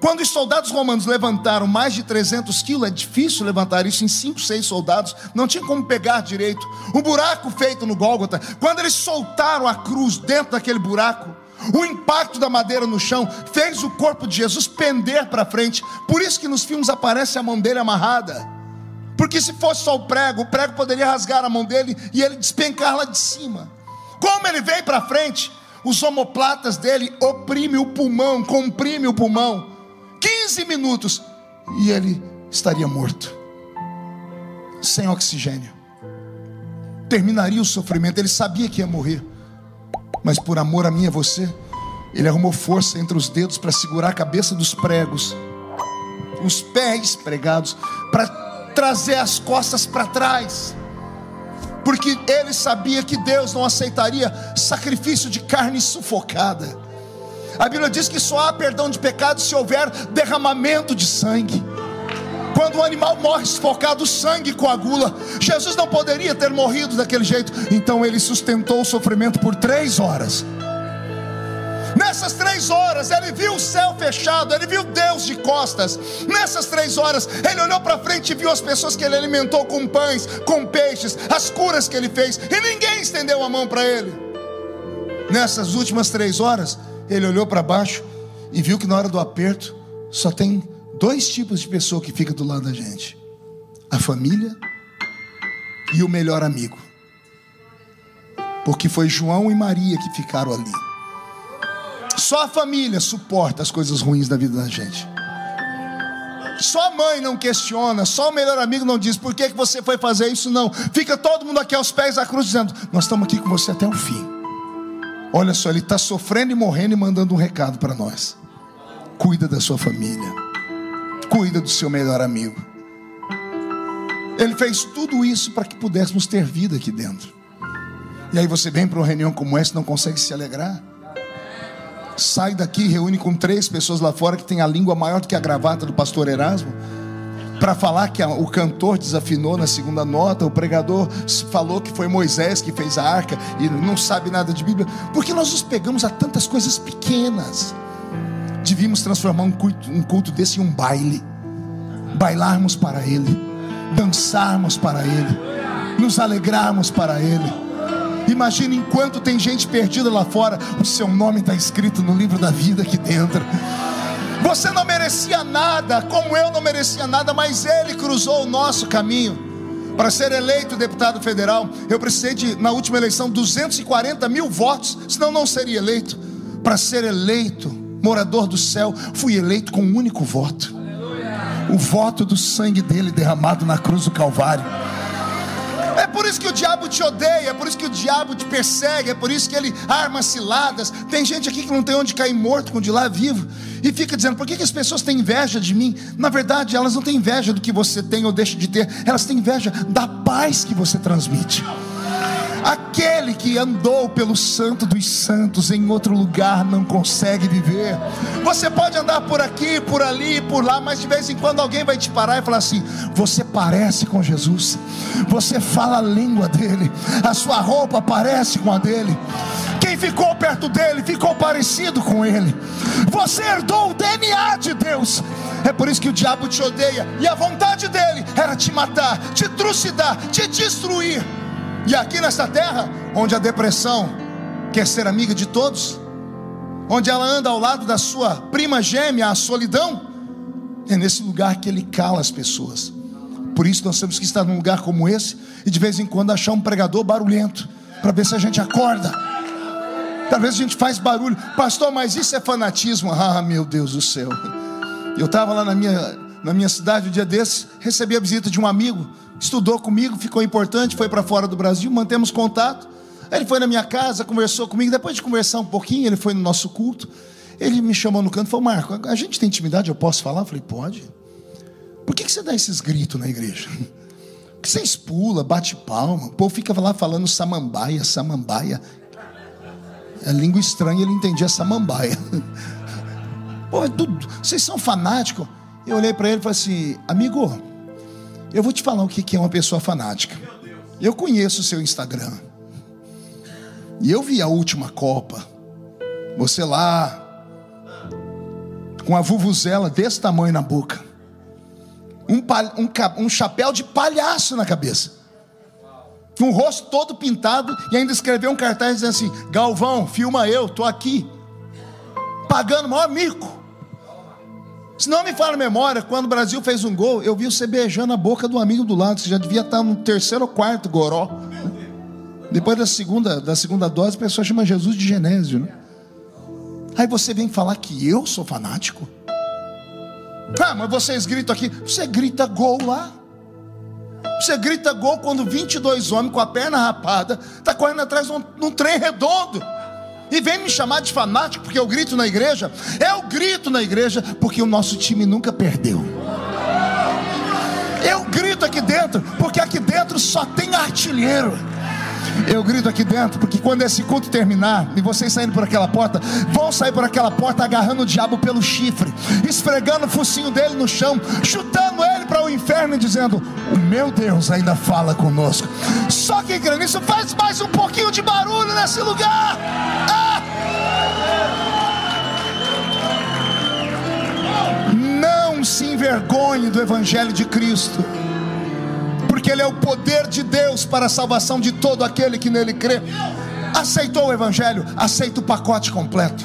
Quando os soldados romanos levantaram mais de 300 quilos, é difícil levantar isso em 5, 6 soldados, não tinha como pegar direito. Um buraco feito no Gólgota, quando eles soltaram a cruz dentro daquele buraco, o impacto da madeira no chão fez o corpo de Jesus pender para frente. Por isso que nos filmes aparece a mão dele amarrada, porque se fosse só o prego poderia rasgar a mão dele e ele despencar lá de cima. Como ele veio para frente, os omoplatas dele oprimem o pulmão, comprimem o pulmão, 15 minutos, e ele estaria morto, sem oxigênio, terminaria o sofrimento. Ele sabia que ia morrer, mas por amor a mim e a você, ele arrumou força entre os dedos para segurar a cabeça dos pregos, os pés pregados, para trazer as costas para trás, porque ele sabia que Deus não aceitaria sacrifício de carne sufocada. A Bíblia diz que só há perdão de pecados se houver derramamento de sangue. Quando o animal morre sufocado, o sangue coagula. Jesus não poderia ter morrido daquele jeito, então ele sustentou o sofrimento por 3 horas. Nessas 3 horas ele viu o céu fechado, ele viu Deus de costas. Nessas 3 horas ele olhou para frente e viu as pessoas que ele alimentou com pães, com peixes, as curas que ele fez, e ninguém estendeu a mão para ele. Nessas últimas 3 horas ele olhou para baixo e viu que na hora do aperto só tem 2 tipos de pessoa que fica do lado da gente: a família e o melhor amigo. Porque foi João e Maria que ficaram ali. Só a família suporta as coisas ruins da vida da gente. Só a mãe não questiona, só o melhor amigo não diz: por que você foi fazer isso? Não, fica todo mundo aqui aos pés da cruz dizendo: nós estamos aqui com você até o fim. Olha só, ele está sofrendo e morrendo e mandando um recado para nós: cuida da sua família, cuida do seu melhor amigo. Ele fez tudo isso para que pudéssemos ter vida aqui dentro. E aí você vem para uma reunião como essa e não consegue se alegrar. Sai daqui, reúne com 3 pessoas lá fora que tem a língua maior do que a gravata do pastor Erasmo, para falar que o cantor desafinou na 2ª nota, o pregador falou que foi Moisés que fez a arca e não sabe nada de Bíblia. Porque nós nos pegamos a tantas coisas pequenas. Devíamos transformar um culto desse em um baile, bailarmos para Ele, dançarmos para Ele, nos alegrarmos para Ele. Imagine enquanto tem gente perdida lá fora, o seu nome está escrito no livro da vida aqui dentro. Você não merecia nada, como eu não merecia nada, mas Ele cruzou o nosso caminho. Para ser eleito deputado federal, eu precisei na última eleição 240 mil votos, senão não seria eleito. Para ser eleito morador do céu, fui eleito com um único voto: o voto do sangue dele derramado na cruz do Calvário. É por isso que o diabo te odeia, é por isso que o diabo te persegue, é por isso que ele arma ciladas. Tem gente aqui que não tem onde cair morto quando de lá vivo, e fica dizendo: por que as pessoas têm inveja de mim? Na verdade, elas não têm inveja do que você tem ou deixa de ter, elas têm inveja da paz que você transmite. Aquele que andou pelo santo dos santos em outro lugar não consegue viver. Você pode andar por aqui, por ali, por lá, mas de vez em quando alguém vai te parar e falar assim: você parece com Jesus, você fala a língua dele, a sua roupa parece com a dele, quem ficou perto dele ficou parecido com ele, você herdou o DNA de Deus. É por isso que o diabo te odeia, e a vontade dele era te matar, te trucidar, te destruir. E aqui nesta terra, onde a depressão quer ser amiga de todos, onde ela anda ao lado da sua prima gêmea, a solidão, é nesse lugar que ele cala as pessoas. Por isso nós temos que estar num lugar como esse, e de vez em quando achar um pregador barulhento, para ver se a gente acorda. Talvez a gente faz barulho: pastor, mas isso é fanatismo. Ah, meu Deus do céu. Eu estava lá na minha cidade um dia desses, recebi a visita de um amigo, estudou comigo, ficou importante, foi para fora do Brasil, mantemos contato. Ele foi na minha casa, conversou comigo. Depois de conversar um pouquinho, ele foi no nosso culto. Ele me chamou no canto e falou: Marco, a gente tem intimidade, eu posso falar? Eu falei: pode. Por que você dá esses gritos na igreja? Por que você pula, bate palma? O povo fica lá falando samambaia, samambaia. É língua estranha, ele entendia samambaia. Pô, vocês são fanáticos. Eu olhei para ele e falei assim: amigo, eu vou te falar o que é uma pessoa fanática. Eu conheço o seu Instagram, e eu vi a última Copa, você lá com a vuvuzela desse tamanho na boca, um chapéu de palhaço na cabeça, um rosto todo pintado, e ainda escreveu um cartaz dizendo assim: Galvão, filma eu, estou aqui, pagando o maior mico. Se não me falha a memória, quando o Brasil fez um gol, eu vi você beijando a boca do amigo do lado, que já devia estar no 3º ou 4º goró. Depois da segunda dose, a pessoa chama Jesus de Genésio, né? Aí você vem falar que eu sou fanático? Ah, mas vocês gritam aqui. Você grita gol lá. Você grita gol quando 22 homens com a perna rapada tá correndo atrás de um trem redondo. E vem me chamar de fanático porque eu grito na igreja? Eu grito na igreja porque o nosso time nunca perdeu. Eu grito aqui dentro porque aqui dentro só tem artilheiro. Eu grito aqui dentro porque quando esse culto terminar e vocês saindo por aquela porta, vão sair por aquela porta agarrando o diabo pelo chifre, esfregando o focinho dele no chão, chutando ele para o inferno e dizendo: o meu Deus ainda fala conosco. Só quem crê nisso faz mais um pouquinho de barulho nesse lugar. Não se envergonhe do Evangelho de Cristo, porque Ele é o poder de Deus para a salvação de todo aquele que nele crê. Aceitou o Evangelho? Aceita o pacote completo.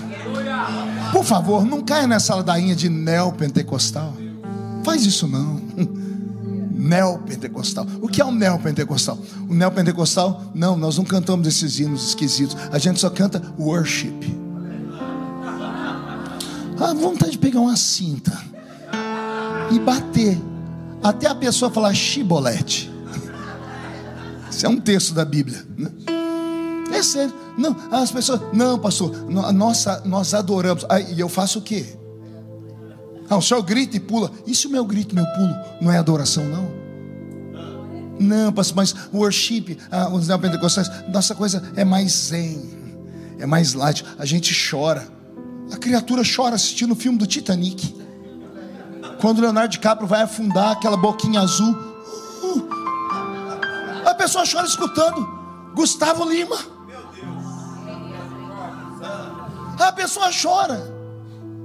Por favor, não caia nessa ladainha de neopentecostal. Faz isso não. Neopentecostal. O que é o neopentecostal? O neopentecostal, não, nós não cantamos esses hinos esquisitos. A gente só canta worship. A vontade de pegar uma cinta e bater até a pessoa falar chibolete. Isso é um texto da Bíblia, né? É sério. Não, as pessoas, não, pastor, nós adoramos. E eu faço o quê? O senhor grita e pula. E se o meu grito e meu pulo não é adoração, não? Não, pastor, mas worship, os neopentecostais, nossa coisa é mais zen, é mais light. A gente chora. A criatura chora assistindo o filme do Titanic. Quando o Leonardo DiCaprio vai afundar, aquela boquinha azul, a pessoa chora escutando Gustavo Lima. A pessoa chora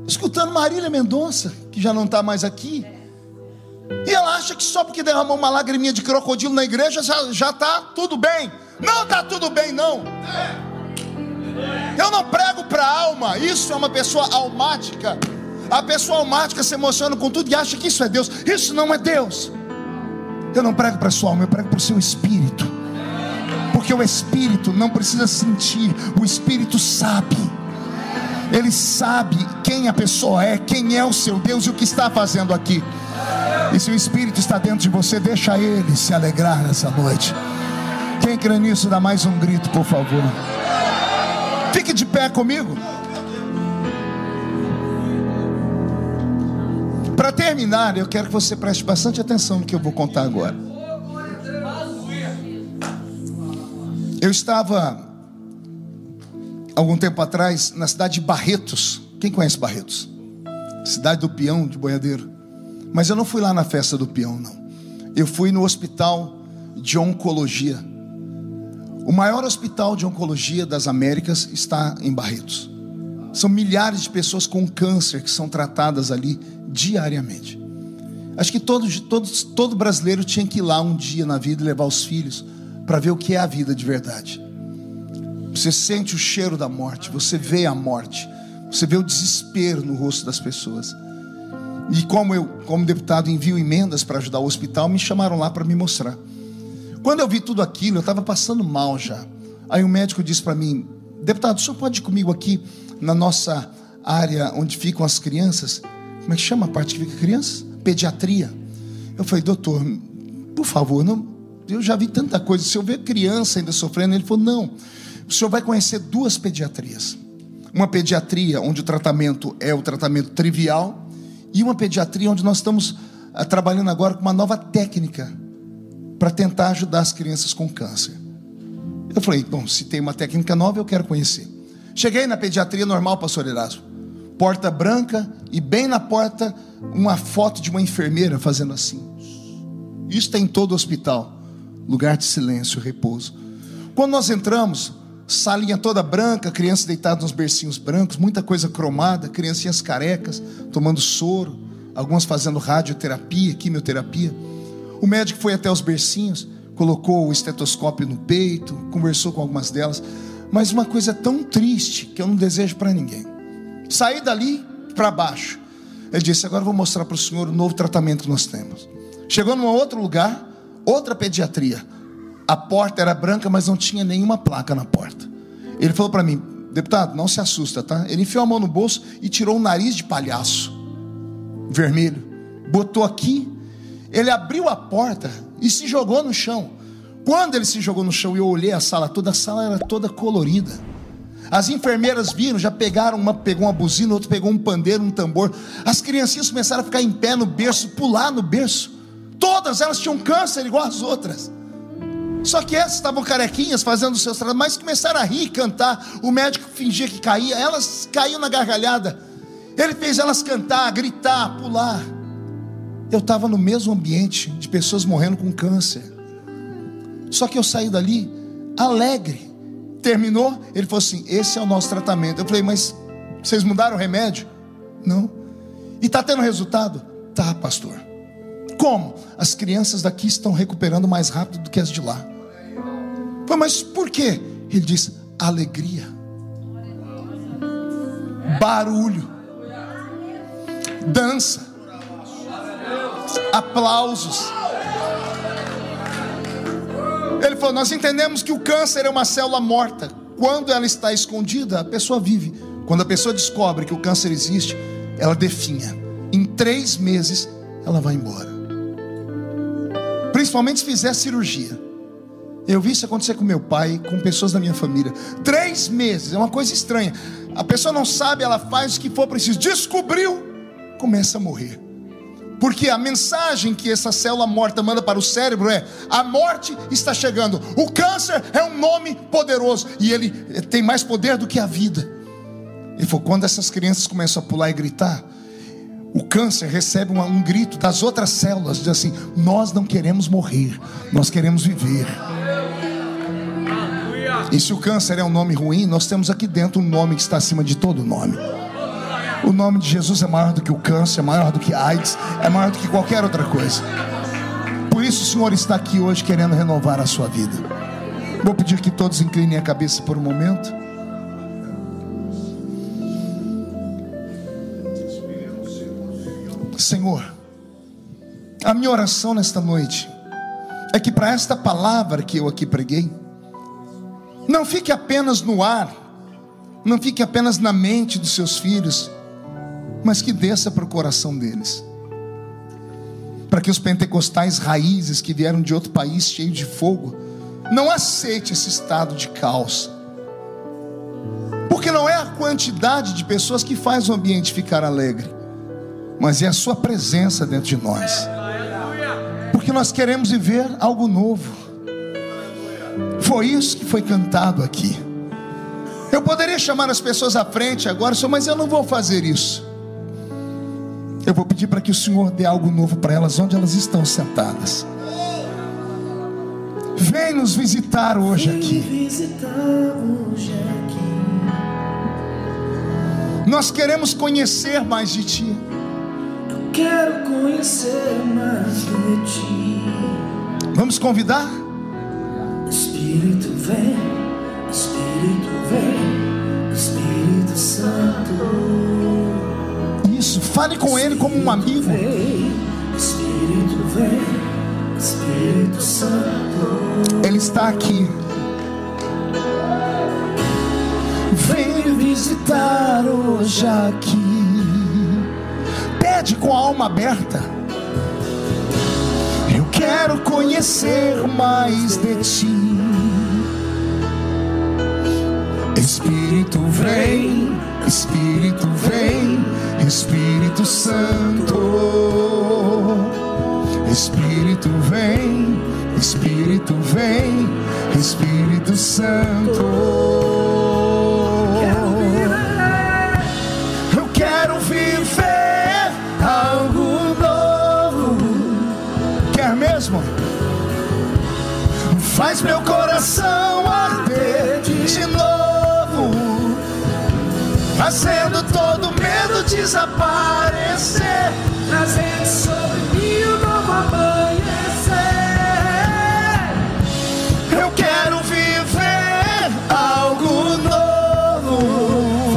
escutando Marília Mendonça, que já não está mais aqui. E ela acha que só porque derramou uma lagriminha de crocodilo na igreja já está tudo bem. Não está tudo bem, não. Eu não prego para a alma. Isso é uma pessoa almática. A pessoa almática se emociona com tudo e acha que isso é Deus. Isso não é Deus. Eu não prego para a sua alma, eu prego para o seu espírito. Porque o espírito não precisa sentir, o espírito sabe. Ele sabe quem a pessoa é, quem é o seu Deus e o que está fazendo aqui. E se o espírito está dentro de você, deixa ele se alegrar nessa noite. Quem crê nisso, dá mais um grito, por favor. Fique de pé comigo. Para terminar, eu quero que você preste bastante atenção no que eu vou contar agora. Eu estava, algum tempo atrás, na cidade de Barretos. Quem conhece Barretos? Cidade do peão de boiadeiro. Mas eu não fui lá na festa do peão, não. Eu fui no hospital de oncologia. O maior hospital de oncologia das Américas está em Barretos. São milhares de pessoas com câncer que são tratadas ali diariamente. Acho que todo brasileiro tinha que ir lá um dia na vida e levar os filhos para ver o que é a vida de verdade. Você sente o cheiro da morte, você vê a morte, você vê o desespero no rosto das pessoas. E como eu, como deputado, envio emendas para ajudar o hospital, me chamaram lá para me mostrar. Quando eu vi tudo aquilo, eu estava passando mal já. Aí o médico disse para mim: deputado, o senhor pode ir comigo aqui na nossa área onde ficam as crianças? Como é que chama a parte que fica crianças? Pediatria. Eu falei: doutor, por favor, não, eu já vi tanta coisa. Se eu ver criança ainda sofrendo, ele falou: não, o senhor vai conhecer duas pediatrias. Uma pediatria onde o tratamento é o tratamento trivial, e uma pediatria onde nós estamos trabalhando agora com uma nova técnica para tentar ajudar as crianças com câncer. Eu falei: bom, se tem uma técnica nova, eu quero conhecer. Cheguei na pediatria normal, pastor Erasmo, porta branca, e bem na porta uma foto de uma enfermeira fazendo assim. Isso tem em todo o hospital. Lugar de silêncio, repouso. Quando nós entramos, salinha toda branca, crianças deitadas nos bercinhos brancos, muita coisa cromada, criancinhas carecas, tomando soro, algumas fazendo radioterapia, quimioterapia. O médico foi até os bercinhos, colocou o estetoscópio no peito, conversou com algumas delas, mas uma coisa tão triste que eu não desejo para ninguém. Saí dali para baixo. Ele disse: agora eu vou mostrar para o senhor o novo tratamento que nós temos. Chegou num outro lugar, outra pediatria. A porta era branca, mas não tinha nenhuma placa na porta. Ele falou para mim: deputado, não se assusta, tá? Ele enfiou a mão no bolso e tirou um nariz de palhaço vermelho, botou aqui. Ele abriu a porta e se jogou no chão. Quando ele se jogou no chão e eu olhei a sala era toda colorida. As enfermeiras viram, já pegaram, uma pegou uma buzina, outra pegou um pandeiro, um tambor. As criancinhas começaram a ficar em pé no berço, pular no berço. Todas elas tinham câncer igual as outras. Só que essas estavam carequinhas fazendo os seus trabalhos, mas começaram a rir e cantar. O médico fingia que caía, elas caíam na gargalhada. Ele fez elas cantar, gritar, pular. Eu estava no mesmo ambiente de pessoas morrendo com câncer. Só que eu saí dali alegre. Terminou, ele falou assim: esse é o nosso tratamento. Eu falei: mas vocês mudaram o remédio? Não. E está tendo resultado? Tá, pastor. Como? As crianças daqui estão recuperando mais rápido do que as de lá. Eu falei: mas por quê? Ele disse: alegria, barulho, dança, aplausos. Ele falou: nós entendemos que o câncer é uma célula morta. Quando ela está escondida, a pessoa vive. Quando a pessoa descobre que o câncer existe, ela definha. Em 3 meses ela vai embora. Principalmente se fizer cirurgia. Eu vi isso acontecer com meu pai, com pessoas da minha família. 3 meses, é uma coisa estranha. A pessoa não sabe, ela faz o que for preciso. Descobriu, começa a morrer. Porque a mensagem que essa célula morta manda para o cérebro é: a morte está chegando. O câncer é um nome poderoso e ele tem mais poder do que a vida. Ele falou: quando essas crianças começam a pular e gritar, o câncer recebe um grito das outras células, diz assim: nós não queremos morrer, nós queremos viver. E se o câncer é um nome ruim, nós temos aqui dentro um nome que está acima de todo nome. O nome de Jesus é maior do que o câncer, é maior do que a AIDS, é maior do que qualquer outra coisa. Por isso o Senhor está aqui hoje querendo renovar a sua vida. Vou pedir que todos inclinem a cabeça por um momento. Senhor, a minha oração nesta noite é que para esta palavra que eu aqui preguei, não fique apenas no ar, não fique apenas na mente dos seus filhos, mas que desça para o coração deles, para que os pentecostais raízes que vieram de outro país cheio de fogo não aceite esse estado de caos, porque não é a quantidade de pessoas que faz o ambiente ficar alegre, mas é a sua presença dentro de nós, porque nós queremos viver algo novo. Foi isso que foi cantado aqui. Eu poderia chamar as pessoas à frente agora, Senhor, mas eu não vou fazer isso. Eu vou pedir para que o Senhor dê algo novo para elas, onde elas estão sentadas. Vem nos visitar hoje aqui. Nós queremos conhecer mais de Ti. Eu quero conhecer mais de Ti. Vamos convidar? Espírito vem, Espírito vem, Espírito Santo. Isso, fale com Ele como um amigo. Espírito vem, Espírito Santo. Ele está aqui. Vem me visitar hoje aqui. Pede com a alma aberta. Eu quero conhecer mais de Ti. Espírito vem, Espírito vem, Espírito Santo. Espírito vem, Espírito vem, Espírito Santo. Eu quero viver algo novo. Quer mesmo? faz meu coração arder de novo, fazendo todo medo desaparecer, trazendo sobre mim um novo amanhecer. Eu quero viver algo novo.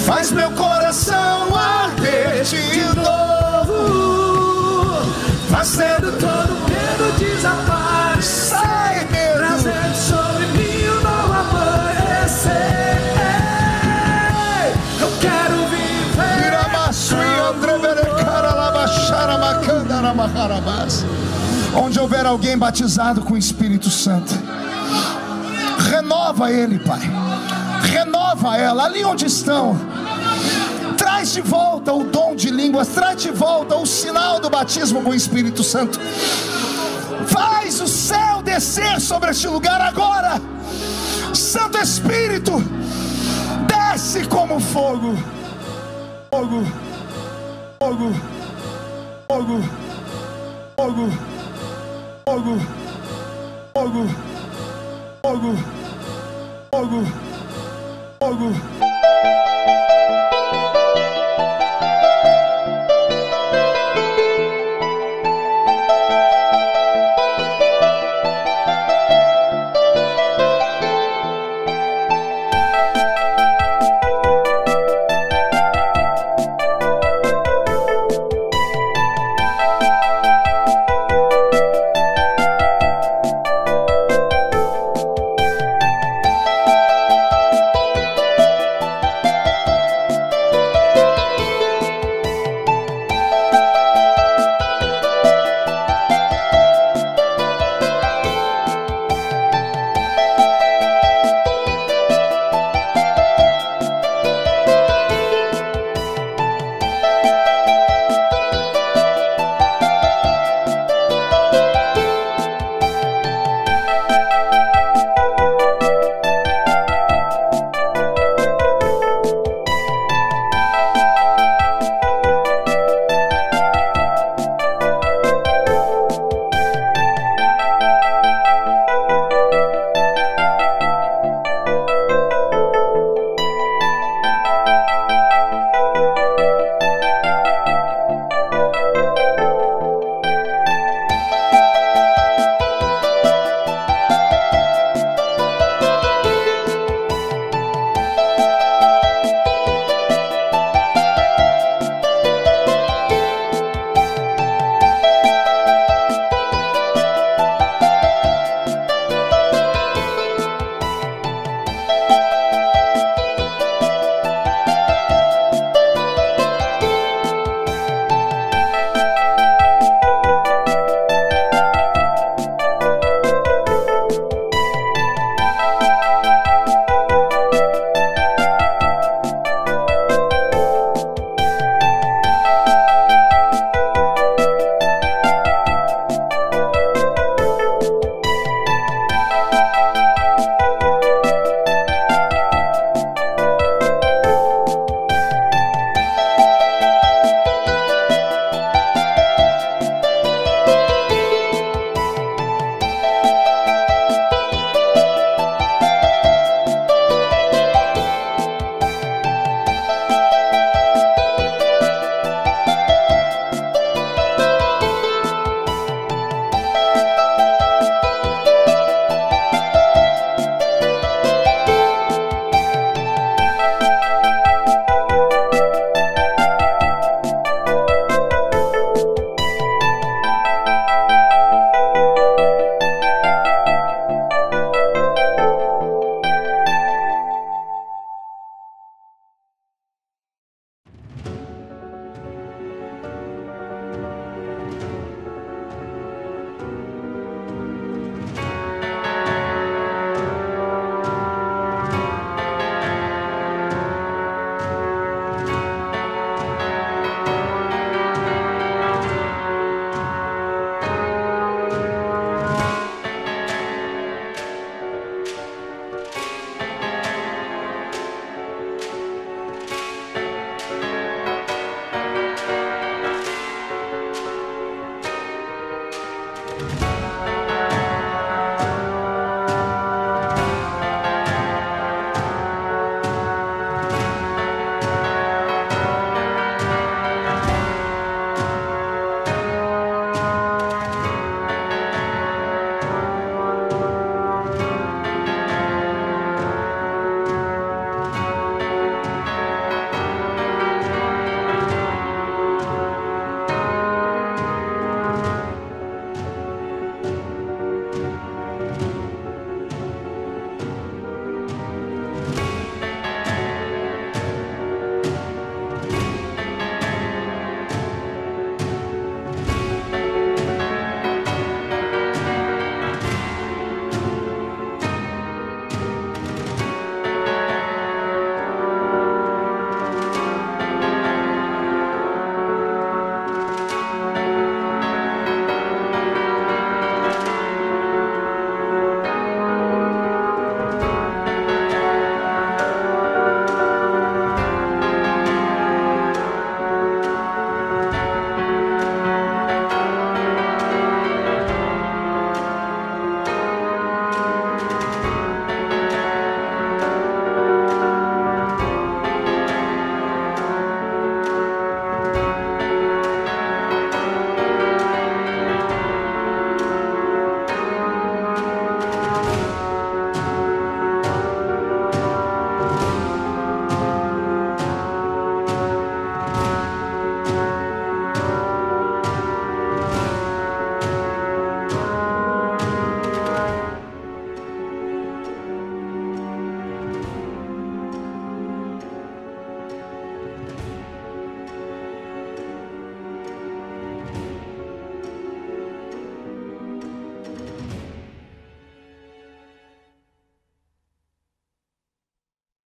Faz meu coração arder de novo, fazendo todo medo desaparecer, sai medo, trazendo sobre mim um novo amanhecer. Eu quero viver. Onde houver alguém batizado com o Espírito Santo, renova ele, Pai, renova ela, ali onde estão. Traz de volta o dom de línguas, traz de volta o sinal do batismo com o Espírito Santo. Faz o céu descer sobre este lugar agora. Santo Espírito, desce como fogo. Fogo, fogo, fogo, fogo, fogo, fogo, fogo, fogo, fogo.